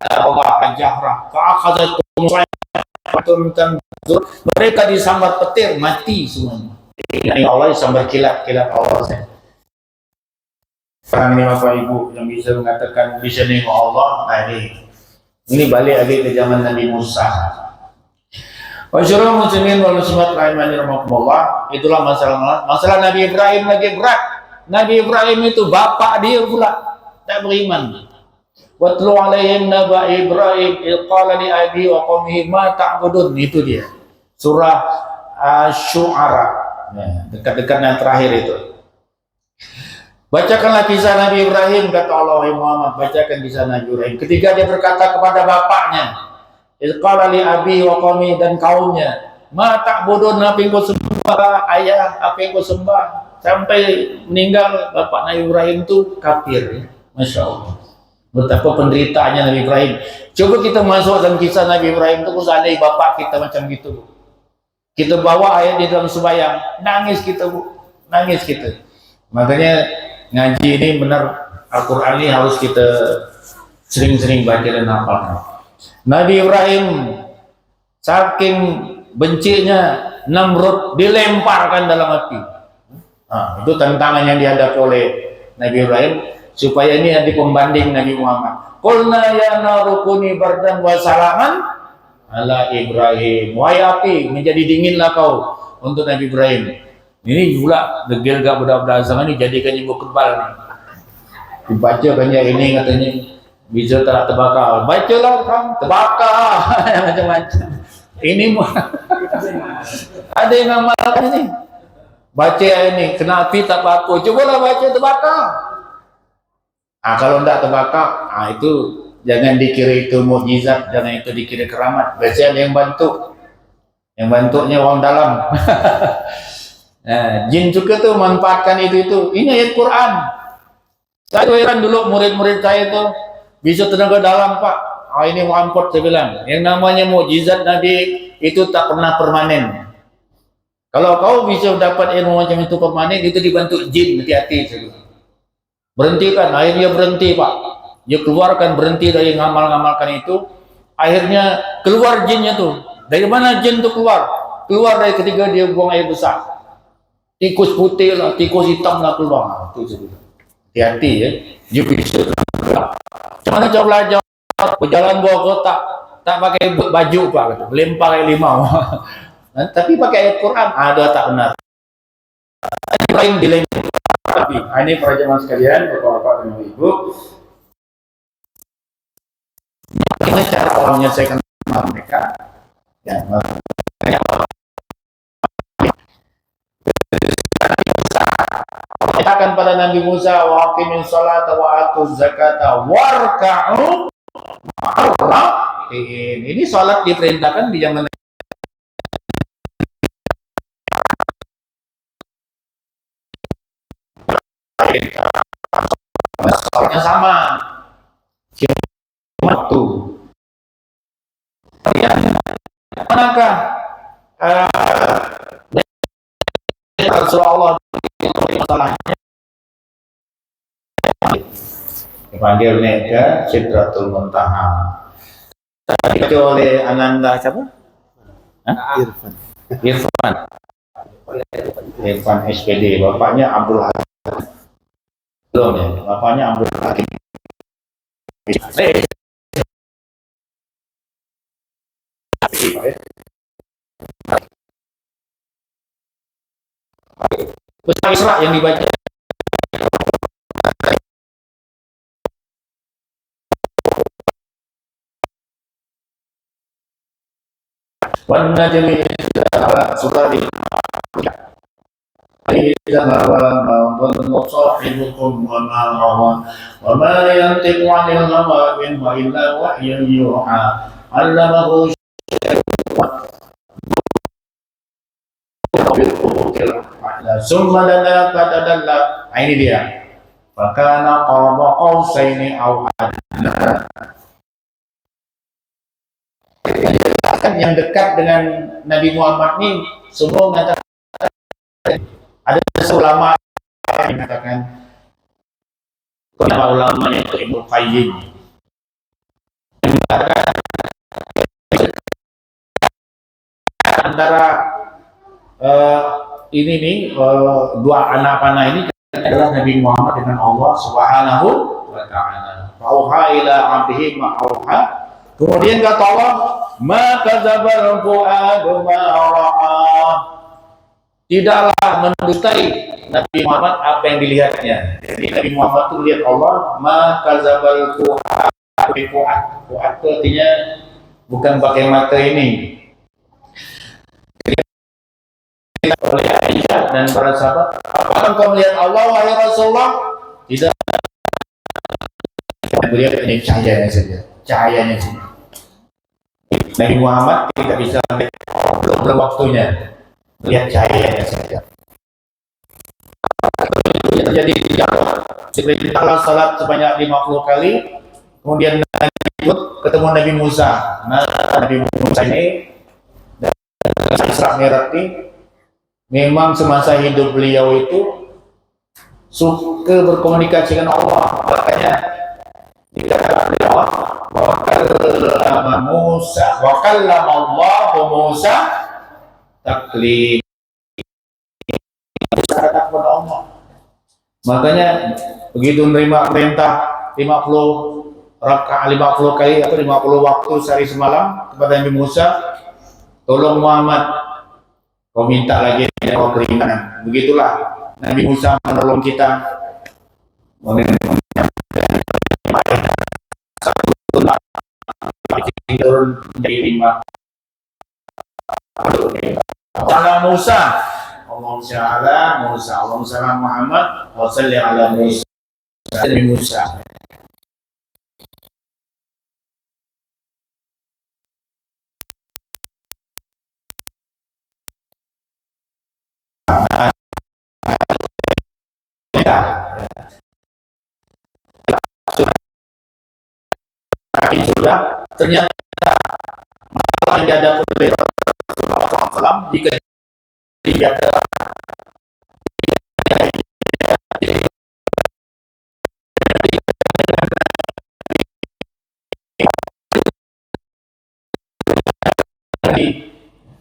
Allah jahra fa akhadhatum tanzur. Mereka disambar petir, mati semuanya. Ini Allah disambar kilat-kilat Allah. Sekarang ini Bapak Ibu yang bisa mengatakan bisa nengok Allah, nah ini balik lagi ke zaman Nabi Musa. Wasyurul muslimin wal muslimat rahimani rahimakumullah. Itulah masalah Nabi Ibrahim lagi berat. Nabi Ibrahim itu bapak dia pula tak beriman. Watlu alaihim naba Ibrahim qala li abi wa qaumihi ma ta'budun. Itu dia. Surah Asy-Syu'ara. Ya, dekat-dekat yang terakhir itu. Bacakanlah kisah Nabi Ibrahim, kata Allah, wahai Muhammad, bacakan kisah Nabi Ibrahim. Ketika dia berkata kepada bapaknya, qala li abi wa qaumi, dan kaumnya, ma ta'budun, apa yang kau sembah, ayah, apa yang kau sembah. Sampai meninggal bapak Nabi Ibrahim itu kafir, ya. Masya Allah. Betapa penderitaannya Nabi Ibrahim. Coba kita masuk dalam kisah Nabi Ibrahim itu, seandainya bapak kita macam gitu, kita bawa ayat di dalam sembahyang, nangis kita, Bu, nangis kita. Makanya ngaji ini benar, Al-Quran ini harus kita sering-sering baca dan hafal. Nabi Ibrahim saking bencinya Namrud dilemparkan dalam api. Nah, itu tantangan yang dihadapi oleh Nabi Ibrahim supaya ini ada pembanding Nabi Muhammad. Qulna ya narukuni bardan wa salaman ala Ibrahim. Wahai api, menjadi dinginlah kau untuk Nabi Ibrahim. Ini pula degil gak budak-budak zaman ini jadikannya buku kebal nih. Dibaca banyak ini katanya bisa tak terbakar. Bacalah kan terbakar macam-macam. Ini ada yang ngamalkan ini. Baca ini kena api tak apa-apa. Cobalah baca terbakar. Ah kalau tidak terbakar, itu jangan dikira itu mukjizat, jangan itu dikira keramat. Biasanya ada yang bantu. Yang bantunya orang dalam. Nah, jin juga tuh manfaatkan itu. Ini ayat Quran. Saya heran dulu murid-murid saya itu bisa tenaga dalam, Pak. Ini wampot saya bilang. Yang namanya mukjizat Nabi itu tak pernah permanen. Kalau kau bisa dapat ilmu macam itu permanen, itu dibantu jin, hati-hati. Berhentikan, akhirnya berhenti, Pak. Dia keluarkan, berhenti dari ngamal-ngamalkan itu. Akhirnya keluar jinnya tuh. Dari mana jin itu keluar? Keluar dari ketika dia buang air besar. Tikus putih lah, tikus hitam lah keluar. Hati-hati ya. Dia bisa. Cuman coba belajar berjalan bawa kotak, tak pakai baju, Pak, lempar kayak limau. Tapi pakai ayat Quran, ada tak benar. Ibrahim dilempar. Tapi ini para jemaah sekalian, Bapak-bapak dan Ibu, bagaimana cara Allah menyelesaikan mereka? Ya, katakan pada Nabi Musa, wa aqimis sholata wa atuz zakata warka'u ma'arrakin. Ini salat diperintahkan di zaman dipanggil naik ke Sidratul Muntaha. Tadi oleh Ananda siapa? Hah? Irfan. Irfan SPD, bapaknya Abdul Hakim. Belum ya, bapaknya Abdul Hakim. Pesan Isra yang dibaca. Wan najmi surah إذا ضل صاحبكم وما غوى وما ينطق عن الهوى إن هو إلا وحي يوحى علمه summa dana fatadalla. Ini dia. Fakana qaba qausaini aw adna. Yang dekat dengan Nabi Muhammad ini semua mengatakan, ada ulama yang mengatakan, ulama itu Ibnu Qayyim yang mengatakan antara ini nih dua anak panah ini adalah Nabi Muhammad dengan Allah Subhanahu wa taala. Fauha ila 'abdihi ma auha. Kemudian kata Allah, ma kadzabal fuadu ma ra'a. Tidaklah mendustai Nabi Muhammad apa yang dilihatnya. Jadi Nabi Muhammad itu lihat Allah, ma kadzabal fuadu. Fuad itu artinya bukan pakai mata ini. Oleh Aisyah dan para sahabat, apakah engkau melihat Allah wahai Rasulullah? Tidak. Beliau hanya cahayanya saja, cahayanya saja. Nabi Muhammad tidak bisa melihat, belum waktunya melihat cahayanya saja. Terjadi seperti Allah salat sebanyak 50 kali, kemudian ketemu Nabi Musa. Nah, Nabi Musa ini dan Isra Mi'raj ini memang semasa hidup beliau itu suka berkomunikasi dengan Allah. Makanya dikatakan oleh Allah, wa kallama Allahu Musa taklima. Kata kepada Allah. Makanya begitu menerima perintah 50 rakaat 50 kali atau 50 waktu sehari semalam kepada Nabi Musa, tolong Muhammad, kau minta lagi kau keringanan. Begitulah Nabi Musa menolong kita. Turun menjadi 5. Salam Musa, Allahumma shalli ala Musa, Allahumma shalli ala Muhammad, wa salli ala Musa. Nabi Musa. Sudah ternyata masalah yang dihadapi oleh Rasulullah SAW jika dia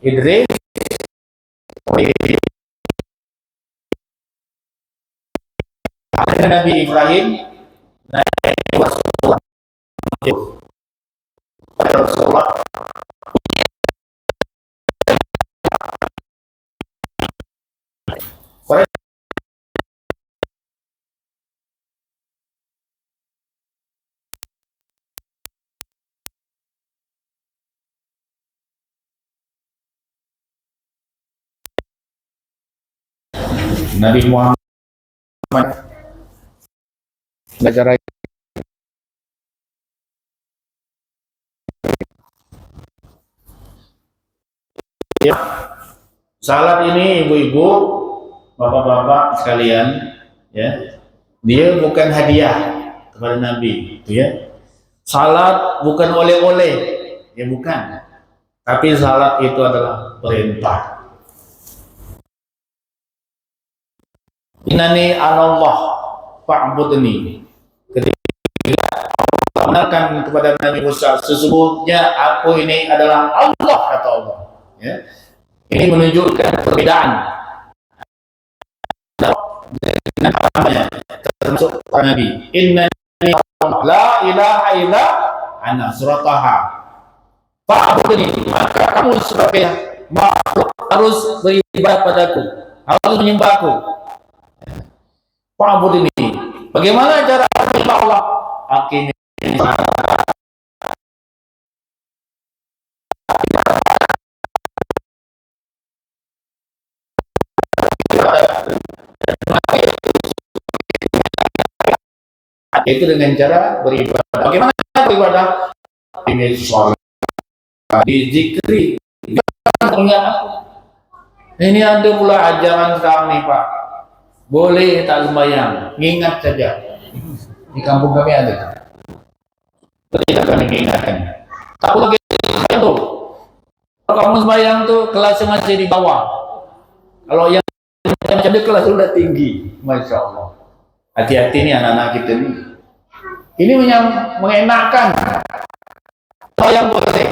Idris Nabi Ibrahim Rasulullah Nabi Muhammad belajar ya. Salat ini ibu-ibu, bapak-bapak sekalian, ya, dia bukan hadiah kepada Nabi, gitu ya. Salat bukan oleh-oleh, ya bukan. Tapi salat itu adalah perintah. Innani anallah fa'budni. Ketika mengatakan kepada Nabi Musa, sesungguhnya aku ini adalah Allah, kata Allah. Ya. Ini menunjukkan perbedaan dengan namanya, termasuk para Nabi. Innani la ilaha illa ana, surat Taha. Fa'budni, maka kamu sebagai makhluk harus beribadah padaku, harus menyembahku. Fa'budni. Bagaimana cara menyembah Allah? Aqimi itu dengan cara beribadah. Bagaimana beribadah? Ini sholat, dizikri, ingat aku. Ini ada pula ajaran sekarang nih Pak. Boleh tak sembahyang, ingat saja. Di kampung kami ada. Tidak akan diingatkan. Tak boleh itu. Kalau kamu sembahyang tuh kelasnya masih di bawah. Kalau yang macam dia kelas sudah tinggi, masya Allah. Hati-hati nih anak-anak kita nih. Ini mengenakan. Yang boleh.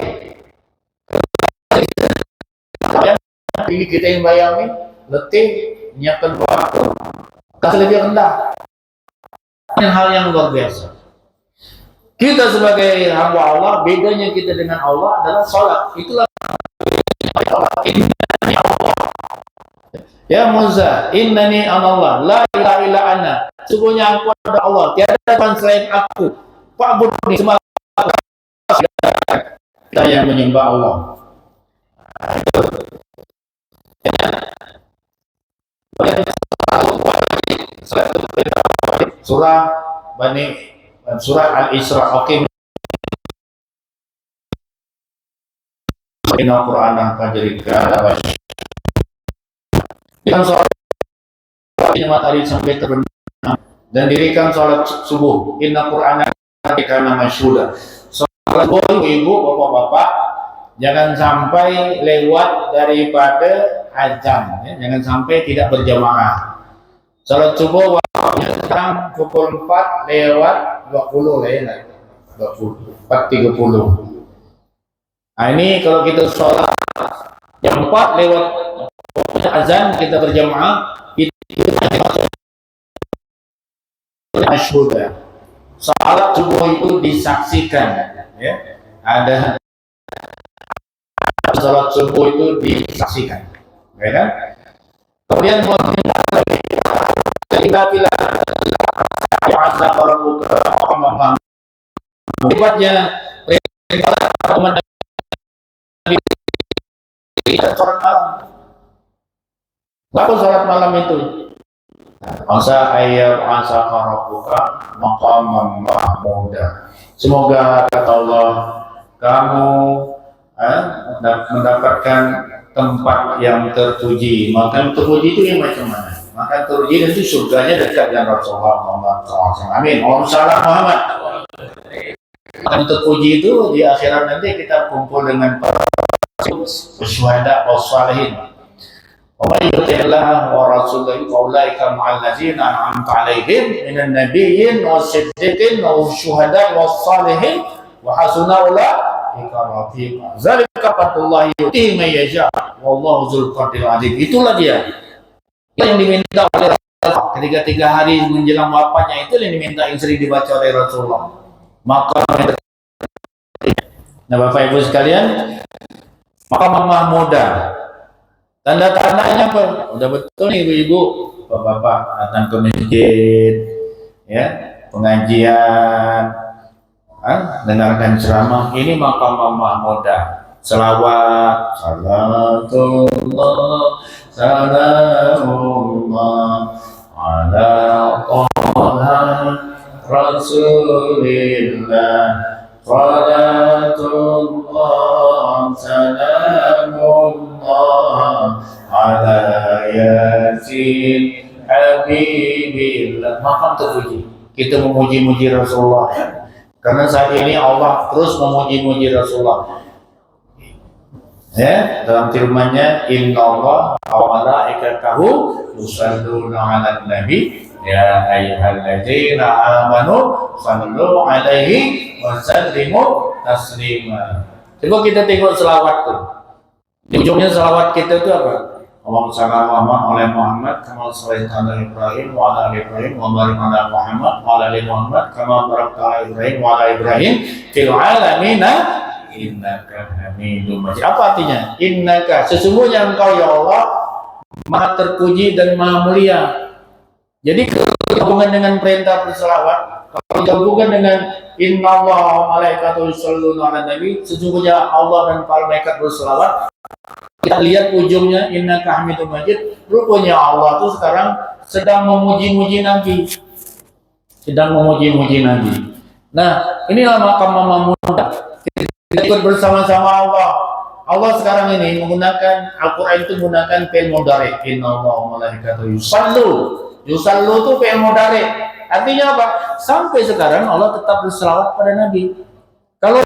Ini kita yang bayangin, letih, menyiapkan waktu, kasih lebih rendah. Hal yang luar biasa. Kita sebagai hamba Allah, bedanya kita dengan Allah adalah sholat. Itulah innani Allah. Ya Musa, innani Allah, la ilaha illa ana. Sesungguhnya aku adalah Allah, tiada Tuhan selain aku. Fa'budni, semua kita yang menyembah Allah. Surah Al-Isra. Oke. Inna Qur'an fajrika dengan sholat matahari sampai terbenam dan dirikan sholat subuh. Inna Qur'an kana masyhuda. Sholat subuh ibu, bapak-bapak, jangan sampai lewat daripada azan, ya. Jangan sampai tidak berjamaah. Sholat subuh waktunya sekarang pukul 4 lewat 20 lah ya, 4.30. Nah ini kalau kita sholat jam 4 lewat azan kita berjamaah, itu masyhur ya. Salat subuh itu disaksikan, ya. Ada salat subuh itu disaksikan, ya kan? Kemudian kita bilang azan orang buka paham hebatnya sholat malam. Lalu sholat malam itu asa ayat asa rabbuka maqamam mahmuda. Semoga kata Allah kamu mendapatkan tempat yang terpuji. Maka terpuji itu yang macam mana? Maka terpuji itu surganya dekat dengan Rasulullah Muhammad SAW. Amin. Om salam Muhammad. Yang terpuji itu di akhirat nanti kita kumpul dengan para syuhada wa shalihin. Wa may yuti'illah wa rasulahu fa ulaika ma'al ladzina an'amta 'alaihim minan nabiyyin was-siddiqin wasyuhada was-shalihin wa hasuna ulaika rafiqa. Zalika fadlullah yu'tihi man yasha wallahu dzul fadlil 'adzim. Itulah dia yang diminta oleh Rasulullah ketika 3 hari menjelang wafatnya, itu yang diminta yang sering dibaca oleh Rasulullah. Maka nah Bapak Ibu sekalian, maka mahmuda tanda-tandanya apa? Udah betul nih ibu-ibu, bapak-bapak datang ke masjid, ya, pengajian, dengarkan ceramah, ini makam mahmuda. Selawat, salatullah, salamullah ala Rasulillah, salatullah, salamullah ala yasin habibillah. Makam terpuji. Kita memuji-muji Rasulullah, karena saat ini Allah terus memuji-muji Rasulullah. Ya, dalam firman-Nya, innallaha wa malaikatahu yusholluna 'alan nabi Ya ayyuhalladzina amanu sallu alaihi wa sallimu taslima. Coba kita tengok selawat tuh. Di ujungnya selawat kita itu apa? Allahumma shalli ala Muhammad kama shallaita ala Ibrahim wa ala ali Ibrahim wa barik ala Muhammad wa ala ali Muhammad kama barakta ala Ibrahim wa ala Ibrahim fil alamin innaka Hamidum Majid. Apa artinya? Innaka, sesungguhnya engkau ya Allah Maha terpuji dan Maha mulia. Jadi gabungan dengan perintah berselawat, kalau gabungan dengan innallaha wa malaikatahu yusholluna 'alan nabi, sesungguhnya Allah dan para malaikat berselawat. Kita lihat ujungnya innaka Hamidum Majid, rupanya Allah itu sekarang sedang memuji-muji Nabi. Sedang memuji-muji Nabi. Nah, inilah makam Mahmudah. Kita ikut bersama-sama Allah. Allah sekarang ini menggunakan Al-Quran itu menggunakan fi'il mudhari. Innallaha wa malaikatahu yusallu. Yusallu itu fi'il mudhari. Artinya apa? Sampai sekarang Allah tetap berselawat pada Nabi. Kalau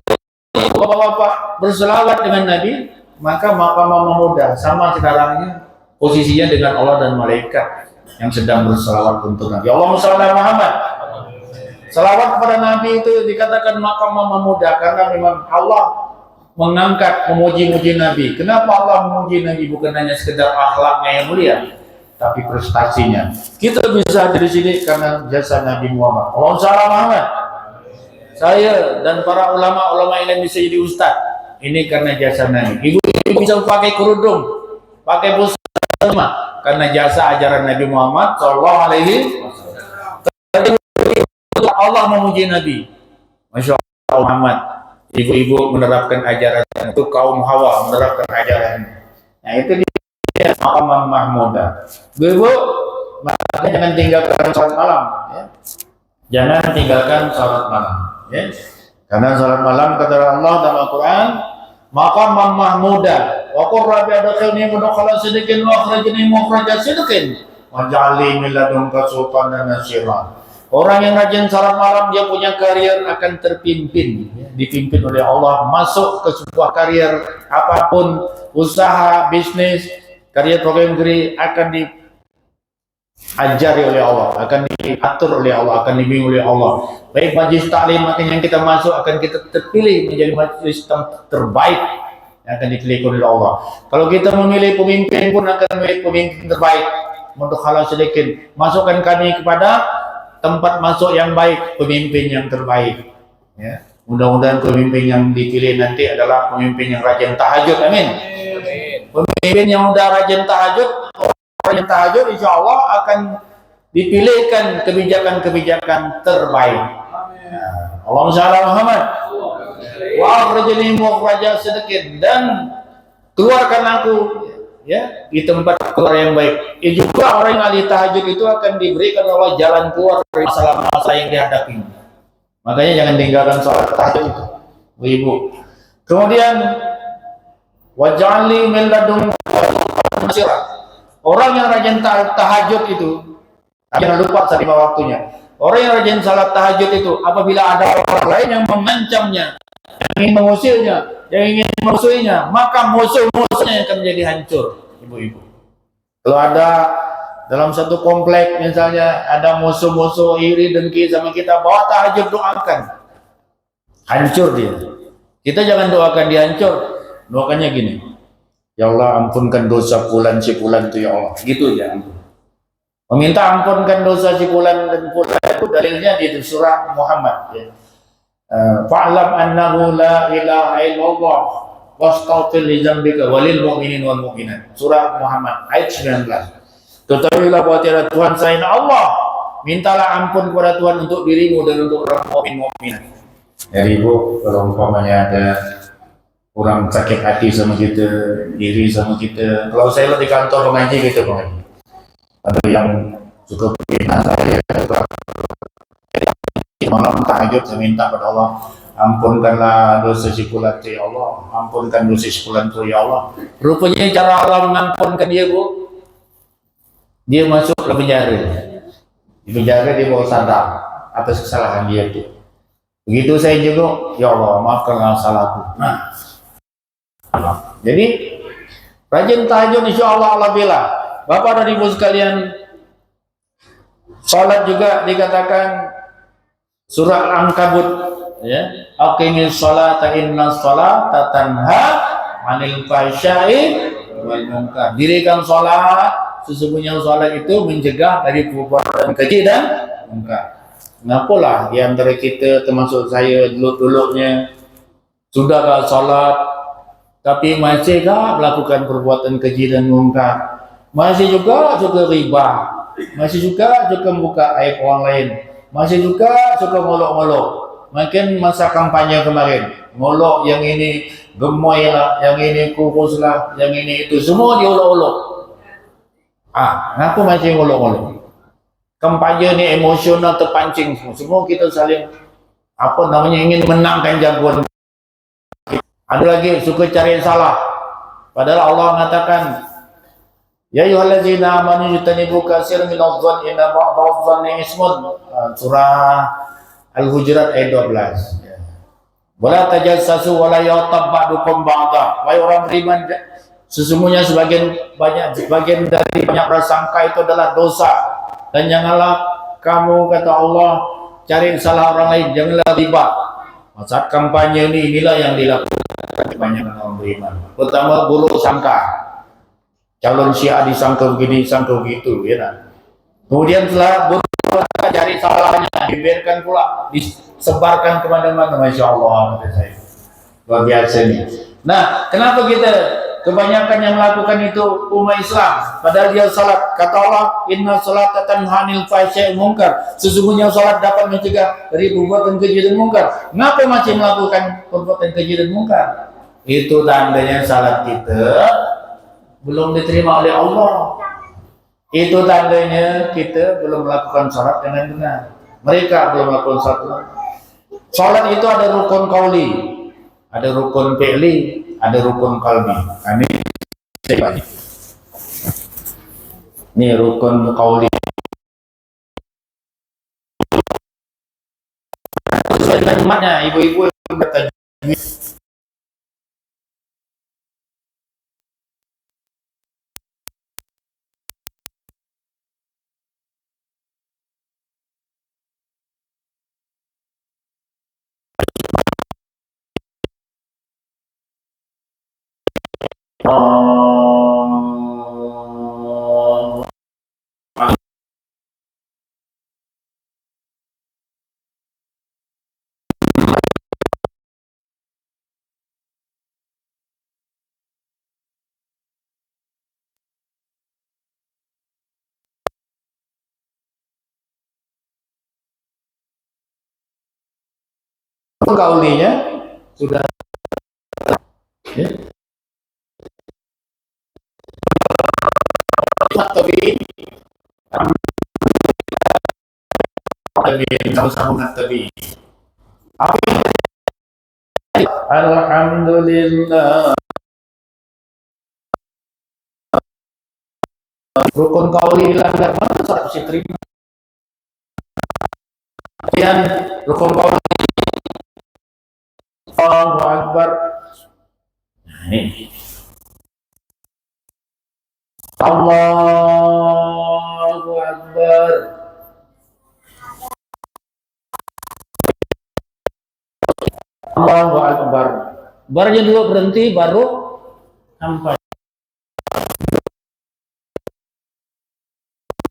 bapak-bapak berselawat dengan Nabi, maka makam Mahmudah sama sekarangnya posisinya dengan Allah dan malaikat yang sedang berselawat untuk Nabi. Allahumma shalli ala Muhammad. Selawat kepada Nabi itu dikatakan makam Mahmudah karena memang Allah mengangkat, memuji-muji Nabi. Kenapa Allah memuji Nabi? Bukan hanya sekedar akhlaknya yang mulia, tapi prestasinya. Kita bisa dari sini karena jasa Nabi Muhammad. Allahumma shalli ala Muhammad. Saya dan para ulama-ulama yang bisa jadi ustaz, ini karena jasa Nabi. Ibu bisa pakai kerudung, pakai busana karena jasa ajaran Nabi Muhammad sallallahu alaihi wasallam. Allah memuji Nabi. Masya Allah Muhammad. Ibu-ibu menerapkan ajaran itu, kaum Hawa menerapkan ajaran. Nah itu dia makam Mahmudah. Ibu, maka jangan tinggalkan salat malam. Ya. Jangan tinggalkan salat malam. Ya. Karena salat malam kata Allah dalam Al-Quran, makam Mahmudah. Wa qur rabbi adkhilni mudkhala sidqin wa akhrajni mukhraja sidqin waj'alni min ladunka sultanan nasira. Orang yang rajin salat malam dia punya karier akan terpimpin, dipimpin oleh Allah masuk ke sebuah karier apapun, usaha, bisnis, karier program negeri akan diajari oleh Allah, akan diatur oleh Allah, akan dibimbing oleh Allah. Baik majlis taklim yang kita masuk akan kita terpilih menjadi majlis terbaik yang akan dipilih oleh Allah. Kalau kita memilih pemimpin pun akan memilih pemimpin terbaik. Mudkhala sedikit, masukkan kami kepada tempat masuk yang baik, pemimpin yang terbaik. Ya. Mudah-mudahan pemimpin yang dipilih nanti adalah pemimpin yang rajin tahajud. Amin. Pemimpin yang udah rajin tahajud, insya Allah akan dipilihkan kebijakan-kebijakan terbaik. Allahumma shalli ala Muhammad. Wa akhrajni mukhraja sedikit, dan keluarkan aku ya di tempat keluar yang baik. Juga orang yang ahli tahajud itu akan diberikan Allah jalan keluar dari masalah-masalah yang dihadapi. Makanya jangan tinggalkan sholat tahajud itu, ibu. Kemudian waj'alni min ladunka nasira. Orang yang rajin tahajud itu, jangan lupa saat waktunya. Orang yang rajin salat tahajud itu, apabila ada orang lain yang mengancamnya, yang ingin mengusirnya, yang ingin memusuhinya, maka musuh-musuhnya akan menjadi hancur, ibu-ibu. Kalau ada dalam satu komplek misalnya ada musuh-musuh iri dengki sama kita, bawa tahajud, doakan, hancur dia. Kita jangan doakan dia hancur, doakannya gini, ya Allah ampunkan dosa fulan si fulan itu ya Allah, gitu ya. Meminta ampunkan dosa si fulan dan fulan itu dalilnya di surah Muhammad ya. Fa'lam annahu la ilaha illallah wastaghfir li dzambika walil mu'minin wal mu'minat. Surah Muhammad ayat 19. Ketahuilah bahwa tiada Tuhan selain Allah. Mintalah ampun kepada Tuhan untuk dirimu dan untuk orang mukmin-mukminat. Jadi ibu, kalau umpamanya ada orang sakit hati sama kita, iri sama kita, kalau saya di kantor pengaji gitu pengaji, ada yang suka fitnah saya, malam tahajud saya minta kepada Allah, ampunkanlah dosa si fulan ya Allah, ampunkan dosa si fulan ya Allah. Rupanya cara Allah mengampunkan dia, bu, dia masuk ke penjara. Di penjara dia bawa sadar atas kesalahan dia itu. Begitu saya juga, ya Allah maafkanlah salahku. Nah, jadi rajin tahajud insya Allah Allah bela. Bapak dan ibu sekalian, Salat juga dikatakan surah Al-Ankabut, ya. Aqimis sholata inna sholata tanha 'anil fahsya'i wal munkar. Dirikan salat, sesungguhnya salat itu mencegah dari perbuatan keji dan munkar. Kenapalah di antara kita termasuk saya dulu-dulunya sudahkah salat tapi masihkah melakukan perbuatan keji dan munkar? Masih juga suka riba, masih juga suka buka aib orang lain, masih juga suka ngolok-ngolok. Makin masa kampanye kemarin, ngolok yang ini gemoy lah, yang ini kurus lah, yang ini itu, semua diolok-olok. Kenapa masih ngolok-ngolok? Kampanye ini emosional terpancing semua kita saling ingin menangkan jagoan. Ada lagi suka cari salah, padahal Allah mengatakan, ya ayyuhallazina amanu jtanibu katsiran minadh-dhanni inna ba'dadh-dhanni ismun. Surah Al-Hujurat ayat 12. Wala tajassasu wala yaghtab ba'dukum ba'dha. Wahai orang beriman, sesungguhnya sebagian dari banyak prasangka itu adalah dosa. Dan janganlah kamu, kata Allah, cari salah orang lain, janganlah riba. Saat kampanye inilah yang dilakukan kebanyakan orang beriman. Pertama, buruk sangka. Calon Syiah disangka begini, disangka begitu, ya kan? Kemudian setelah berusaha cari salahnya, dibiarkan pula, disebarkan kemana-mana, masya Allah, kata saya. Luar biasa ini. Nah, kenapa kita kebanyakan yang melakukan itu umat Islam? Padahal dia salat. Kata Allah, inna salata tanha 'anil fahsya'i wal munkar. Sesungguhnya salat dapat mencegah dari perbuatan keji dan munkar. Kenapa masih melakukan perbuatan keji dan munkar? Itu tandanya salat kita belum diterima oleh Allah. Itu tandanya kita belum melakukan salat dengan benar. Mereka belum melakukan salat. Salat itu ada rukun qauli, ada rukun fi'li, ada rukun qalbi. Ini rukun qauli. Sesuai dengan umatnya, ibu-ibu bertajwid. Kaulinya sudah, ya. Tapi alhamdulillah. Rukun qauli dilanggar, mana salat bisa terima? Kemudian rukun qauli, Allahu Akbar. Ini Allahu Akbar. Allahu Akbar. Barunya dulu berhenti, baru sampai.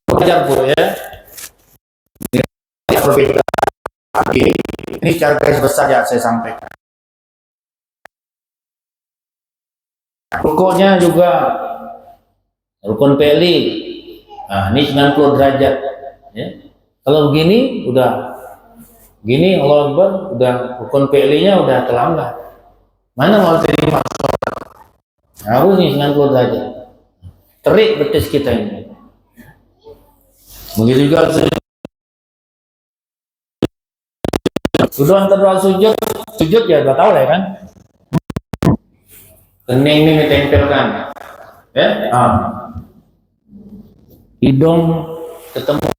Belajar Bu ya. Ini cara garis besar yang saya sampaikan. Rukuknya juga rukun fi'li. Nah, ini 90 derajat. Ya. Kalau begini udah gini, Allahu Akbar, udah rukun fi'linya udah terlambat. Mana mau terima? Harus nih 90 derajat. Terik betis kita ini. Begitu juga sudah antara doa sujud ya udah tahu lah ya kan. Kening ini ditempelkan, ya. Hidung ketemu,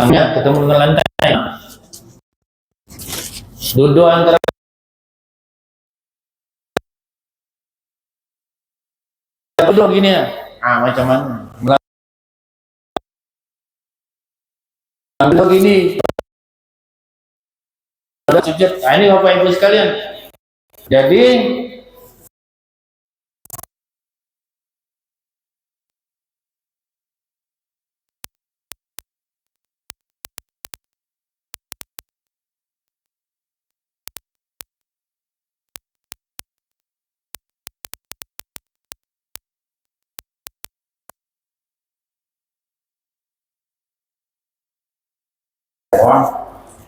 ketemu dengan lantai. Duduk antara Duduk gini ya. Ah, macam mana? Duduk gini. Sujud. Nah, ini Bapak Ibu sekalian. Jadi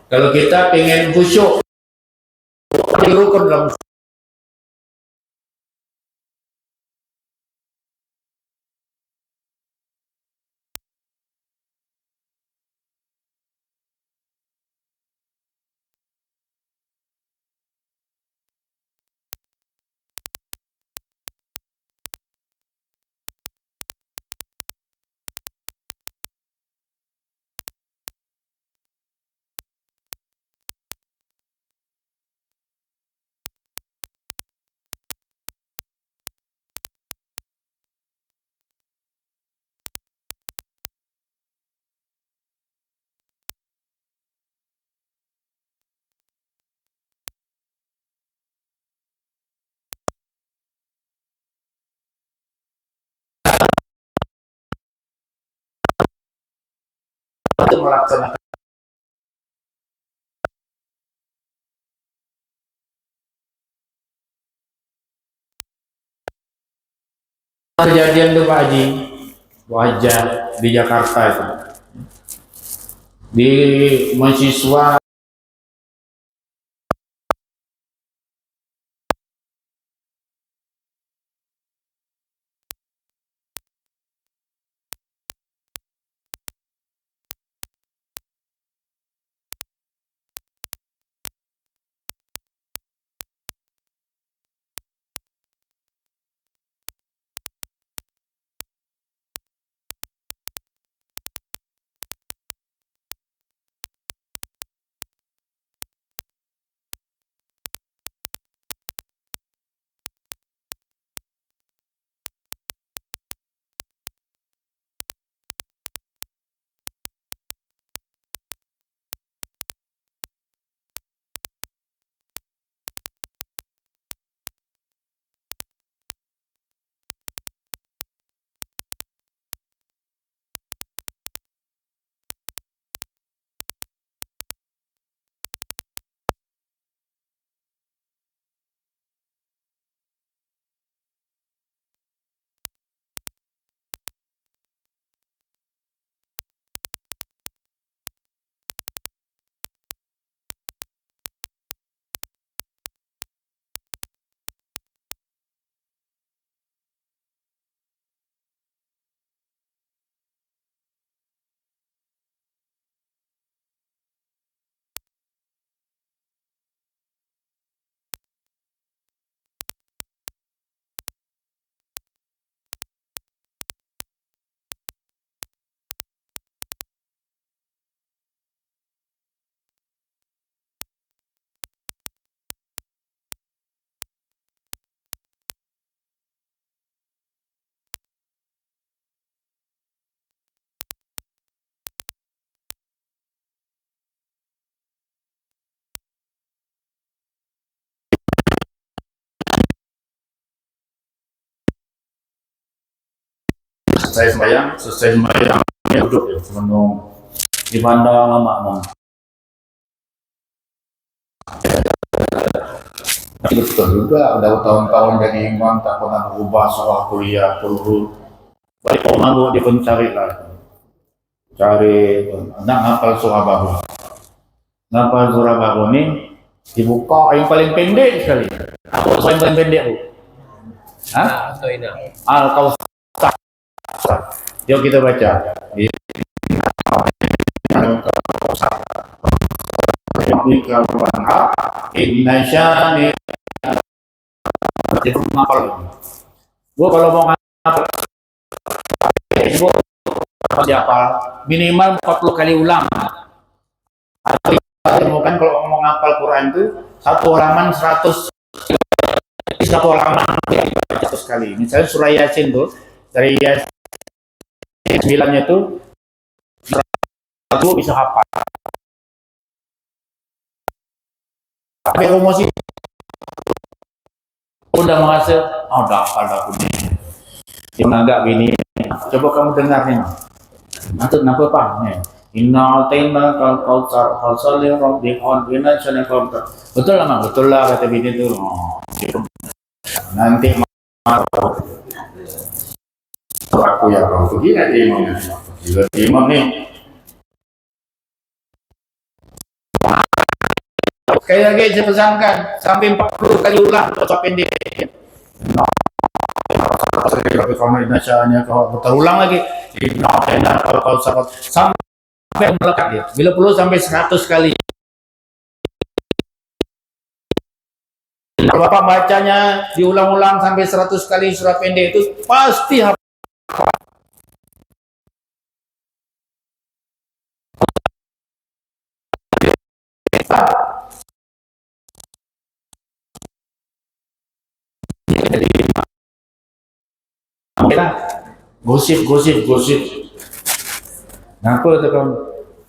kalau kita pengen khusyuk di rukun dalam untuk melaksanakan kejadian tuh Pak Haji wajah di Jakarta itu di mahasiswa selesai sembahyang ya duduk ya menung dipandang makmum. Betul juga, udah tahun-tahun jadi imam tak pernah berubah soal kuliah perlu baik orang dia pun cari lah, cari nak ngapal surah baru. Ngapal surah baru ni dibuka yang paling pendek sekali. Apa yang paling pendek tu? Hah? Al-Kautsar. Yuk kita baca. Inna syani itu ngapal. Gua kalau mau ngapal gua pasti hafal minimal 40 kali ulang. Temukan kalau mau ngapal Quran itu satu halaman 100 satu halaman kali. Misalnya surah Yasin tuh, dari Yasin 9-nya tuh, aku bisa hafal. Tapi promosi udah menghasil, udah hafal aku nih. Yang agak gini, coba kamu dengar nih, nanti kenapa pak? Nih, Inna altaina kal kautsar falsalli rabbihon bina syana kautsar. Betul lah, betul lah kata bini itu. Nanti aku ya kau pergi nanti imamnya. Juga imam nih. Kayak saya pesankan sampai 40 kali ulang atau pendek. Tapi kalau nasihatnya kalau terulang lagi, kalau sampai melekat dia. Bila perlu sampai 100 kali. Kalau Bapak bacanya diulang-ulang sampai 100 kali surah pendek itu pasti hafal. Gosip. Nah, aku tekan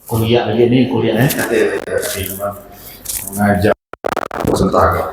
kuliah lagi nih kuliahnya mengajar sebentar.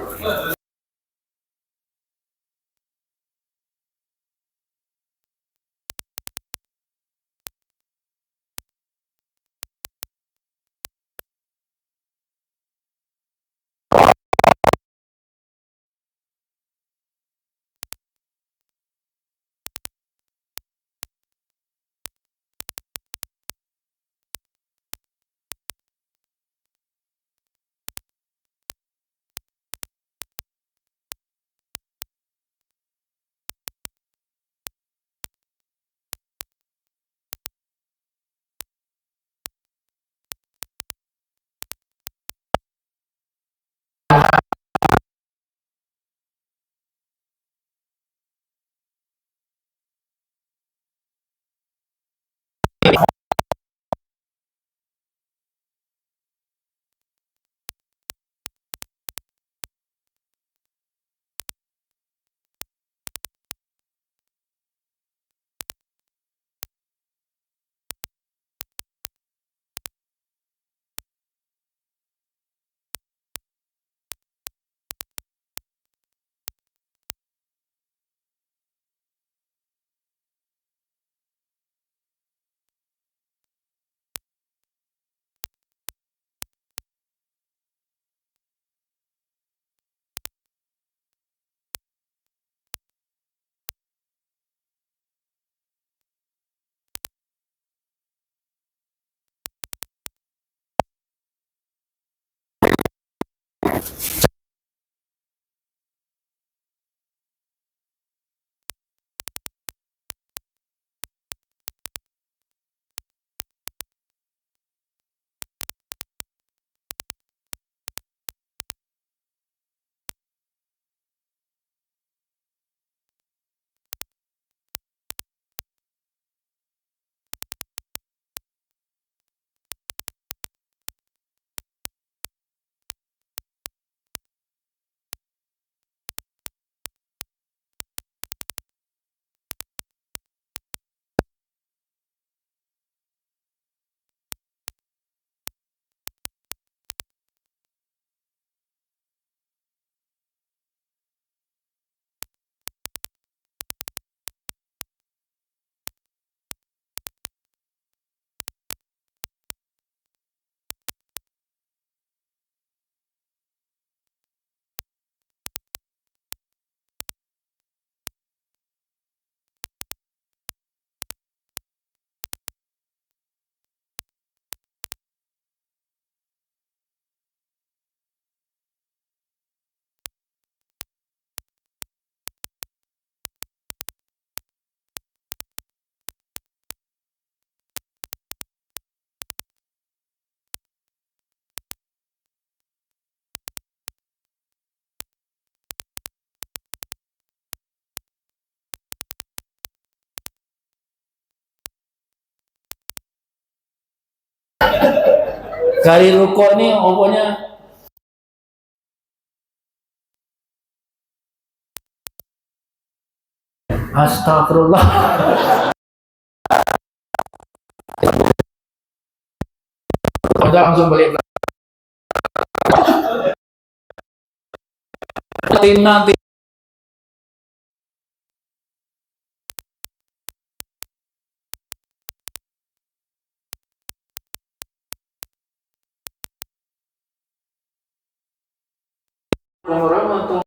Kali rukuk nih pokoknya Astagfirullah. Udah langsung balik nanti. Warahmatullahi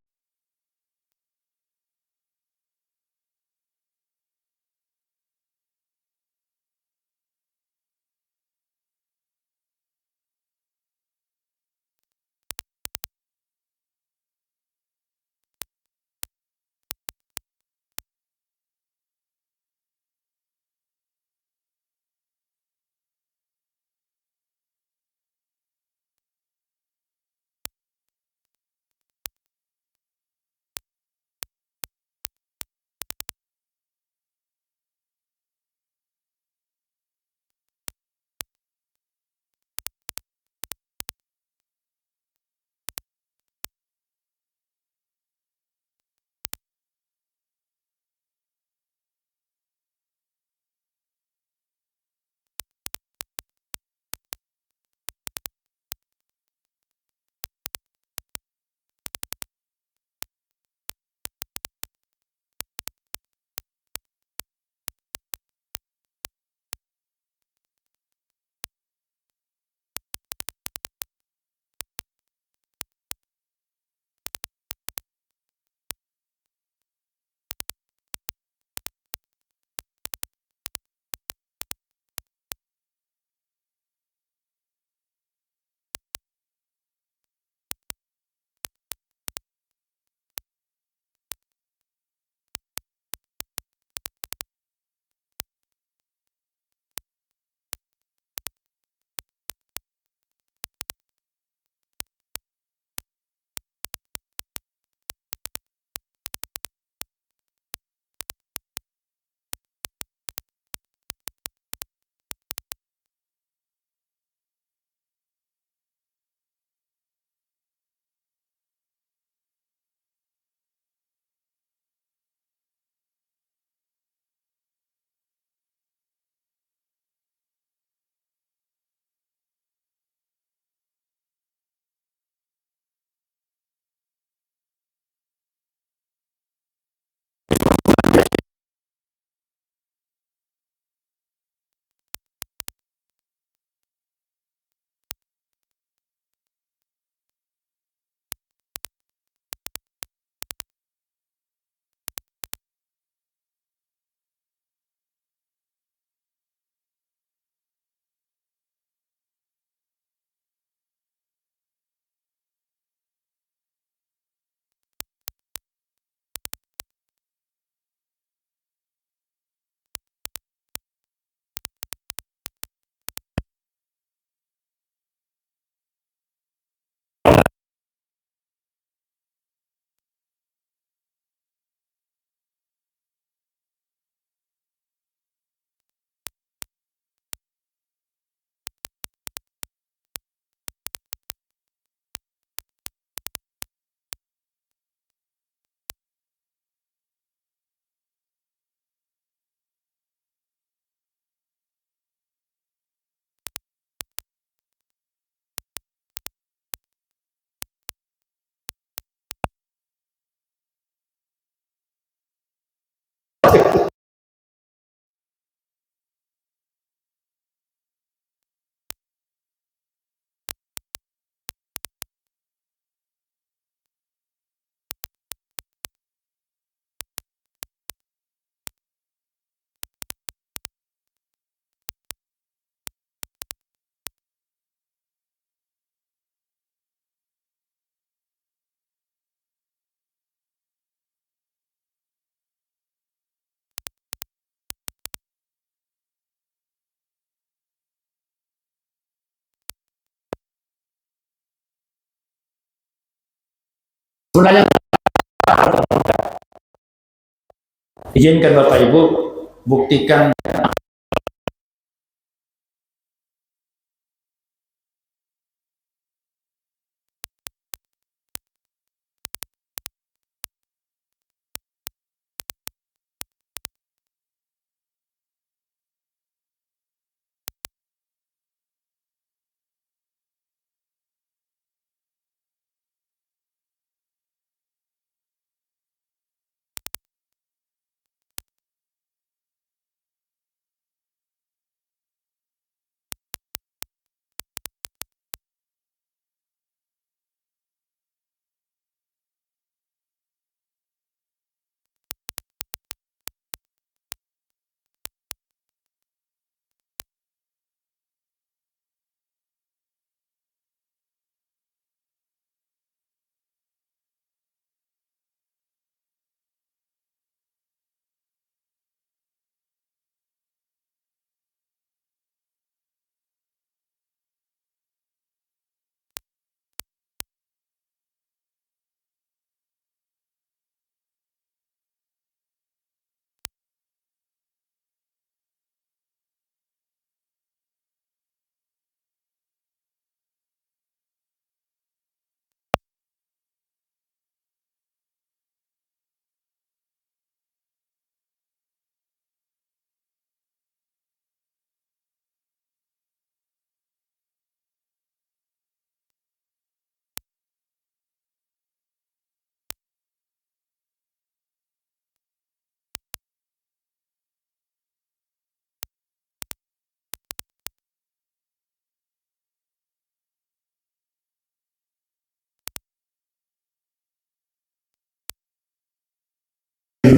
Sebenarnya izinkan Bapak Ibu buktikan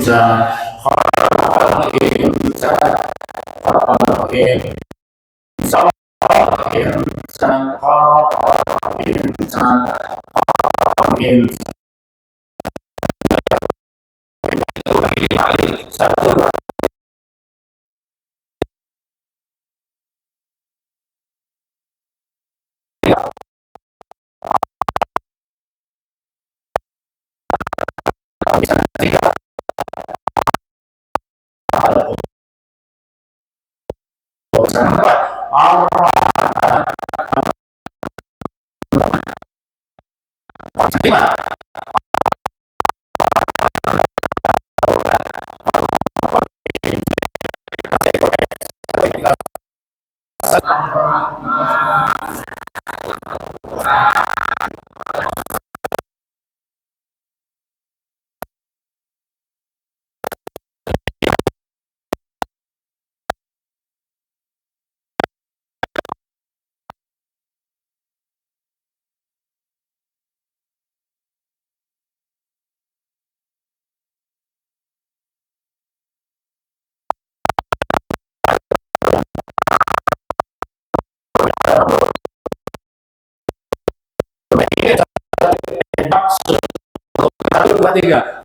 الإنسان خلق الإنسان خلق الإنسان خلق الإنسان خلق الإنسان خلق الإنسان Satu, dua, tiga.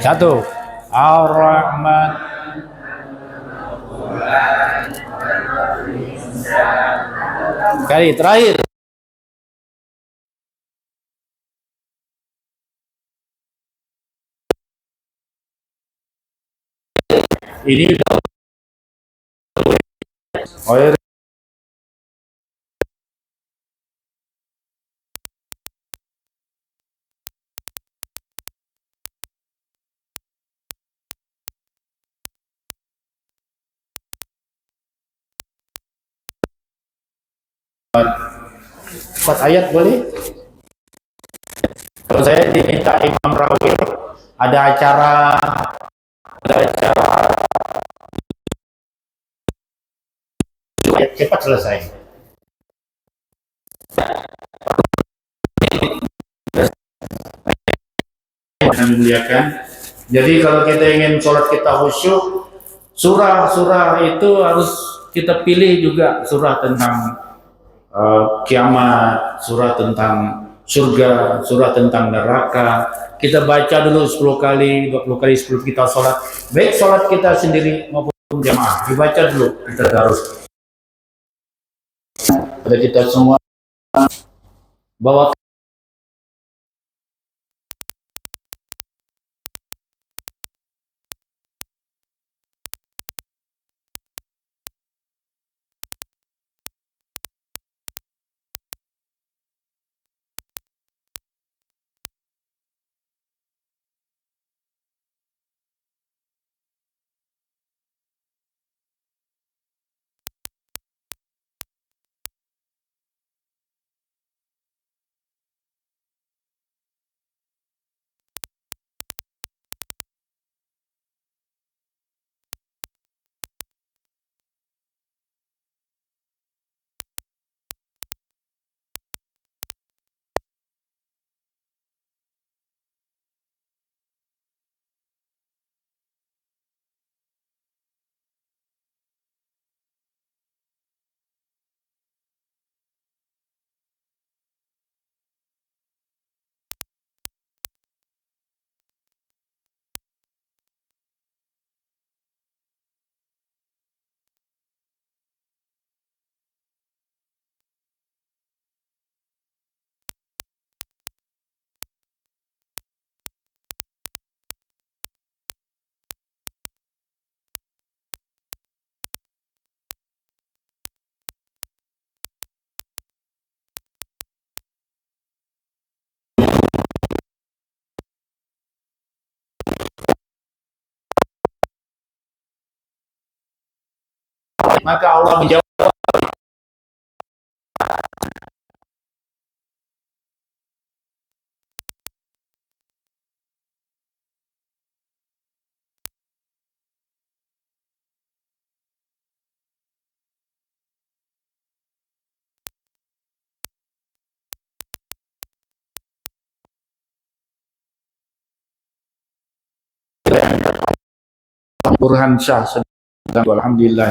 Satu, Ar-Rahman. Kali terakhir. Ini oh, empat ayat boleh? Kalau saya diminta Imam Rawil, ada acara cepat selesai. Yang dimuliakan. Jadi kalau kita ingin sholat kita khusyuk, surah-surah itu harus kita pilih juga, surah tentang kiamat, surah tentang surga, surah tentang neraka. Kita baca dulu 10 kali, 20 kali sebelum kita sholat. Baik sholat kita sendiri maupun jamaah, dibaca dulu, kita harus. Pada kita semua bawa maka Allah menjawab. Burhan Syah sedang alhamdulillah.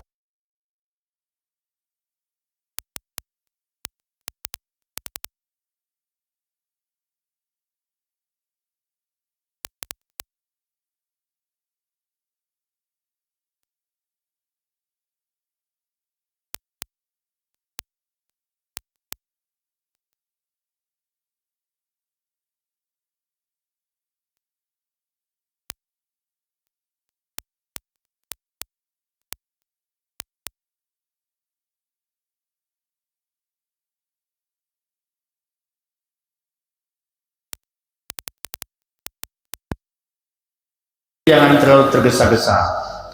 Jangan terlalu tergesa-gesa.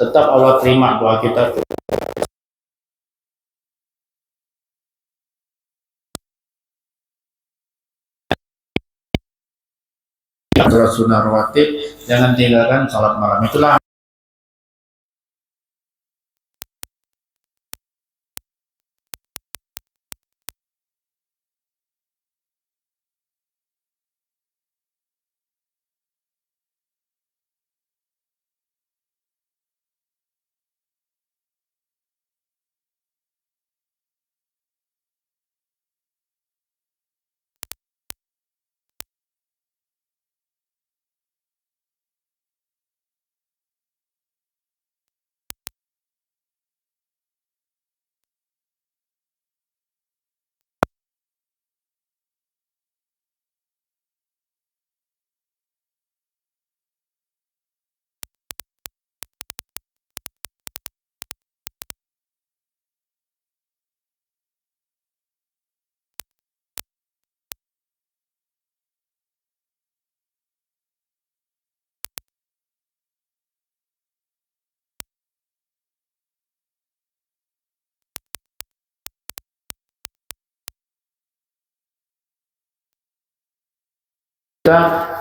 Tetap Allah terima doa kita. Sunnah rawatib, jangan tinggalkan salat malam. Itulah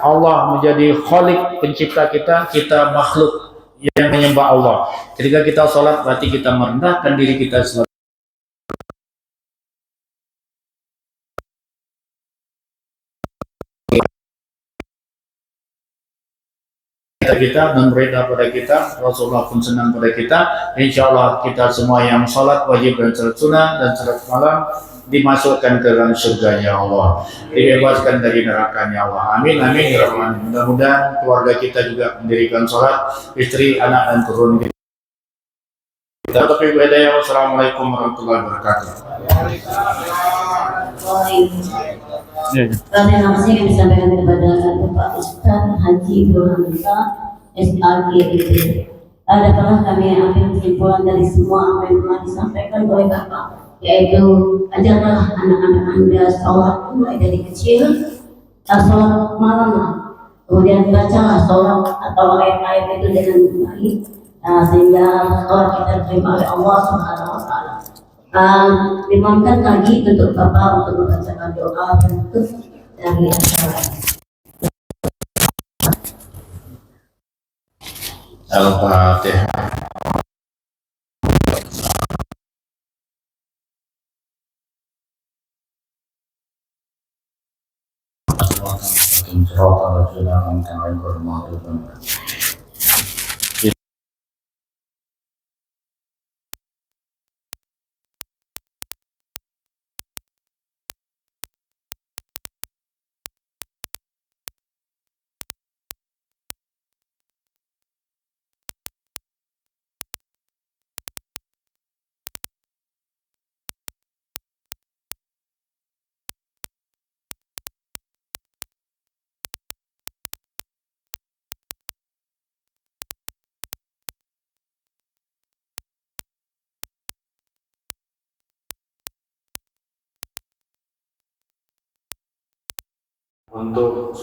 Allah menjadi Khalik, pencipta kita, kita makhluk yang menyembah Allah. Ketika kita sholat berarti kita merendahkan diri kita sebagai kita dan berita pada kita, Rasulullah pun senang pada kita. Insya Allah kita semua yang sholat wajib dan sholat sunnah dan sholat malam dimasukkan ke dalam surganya Allah, dibebaskan dari nerakanya Allah. Amin amin ya Rahman. Mudah-mudahan keluarga kita juga mendirikan sholat, istri, anak dan turun kita. Tapi bedanya. Wassalamualaikum warahmatullahi wabarakatuh. Terima kasih kami sampaikan kepada Bapak Ustaz Haji Burhan Syah SAGIP. Dapat kami ambil kesimpulan dari semua apa yang telah disampaikan oleh Bapak, yaitu ajarlah anak-anak Anda sholat mulai dari kecil, sholat malam, kemudian bacalah sholat atau ayat-ayat itu dengan baik, sehingga sholat kita diterima oleh Allah Subhanahu Wa Taala. Dimohonkan lagi untuk Bapak untuk membacakan doa penutup dari acara. Al-Fatihah. Untuk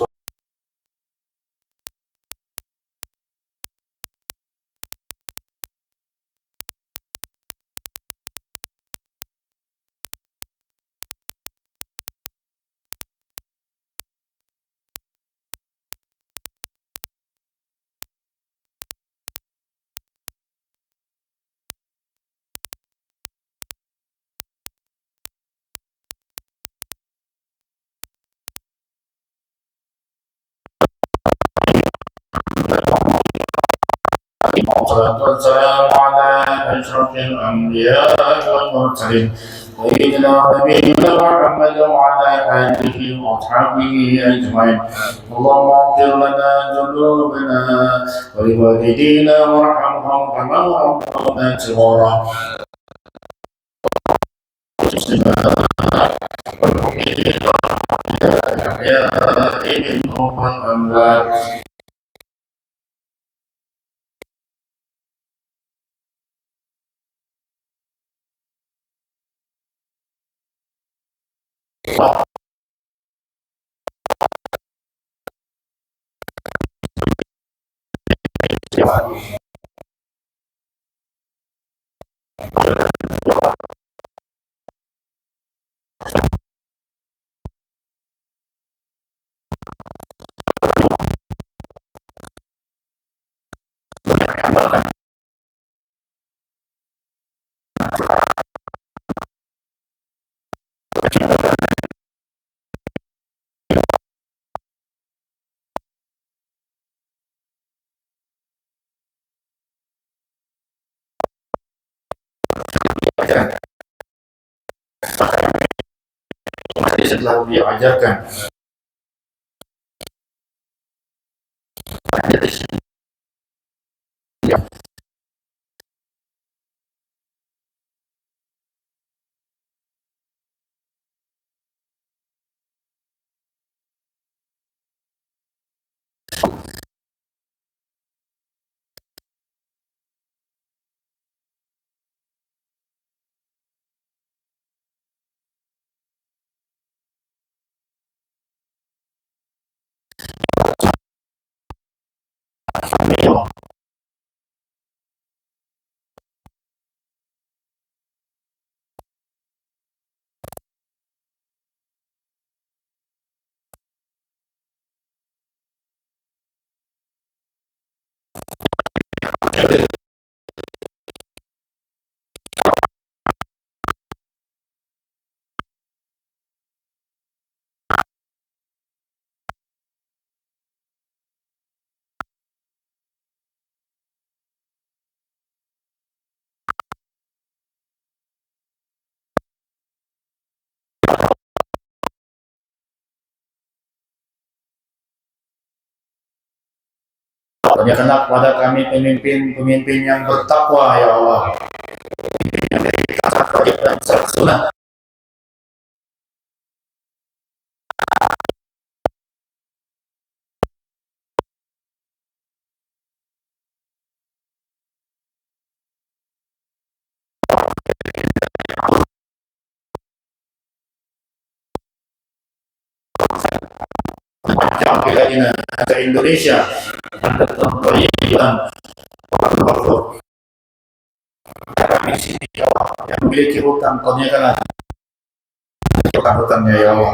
والصلاة والسلام على أشرف الأنبياء والمرسلين سيدنا ونبينا محمد وعلى آله وأصحابه أجمعين. اللهم اغفر لنا ذنوبنا ولوالدينا وارحمهم كما ربونا صغارا. والمؤمنين الأحياء منهم والأموات. Setelah diajarkan tanyakanlah kepada kami pemimpin yang bertakwa ya Allah, yang dari kasar wajib dan sunnah. Kita ke Indonesia ada perayaan kami sini ya Allah yang memiliki hutang konyakanlah hutang-hutangnya ya Allah.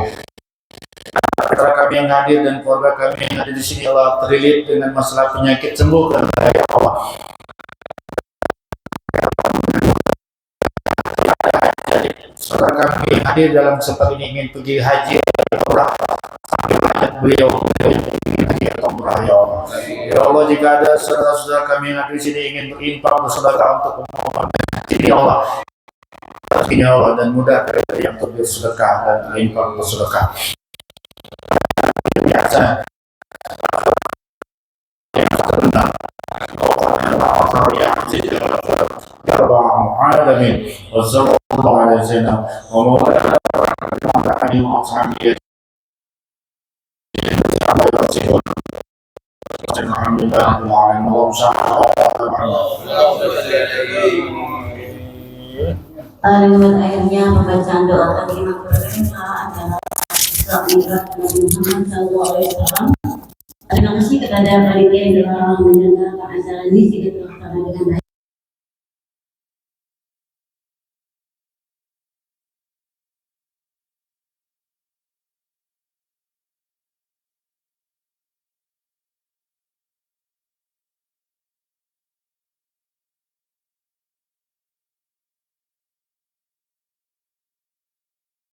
Antara kami yang hadir dan keluarga kami yang ada di sini ya Allah terlilit dengan masalah penyakit, sembuhkan ya Allah. Saudara kami yang hadir dalam seperti ini ingin pergi haji umrah, beliau ya Allah, jika ada saudara-saudara kami yang ada di sini ingin berinfak bersedekah untuk umat ini Allah, ya Allah, dan mudah yang bersedekah dan berinfak bersedekah. Biasa yang terkenal ya Rabbal alamin wa sallallahu alaihi wasallam wa maulana alihi wa sahbihi alhamdulillah wa dengan akhirnya pembacaan doa terima berdoa adalah Isra Nabi Muhammad SAW. Terima kasih kepada panitia yang telah menyelenggarakan acara ini sehingga terlaksana dengan baik.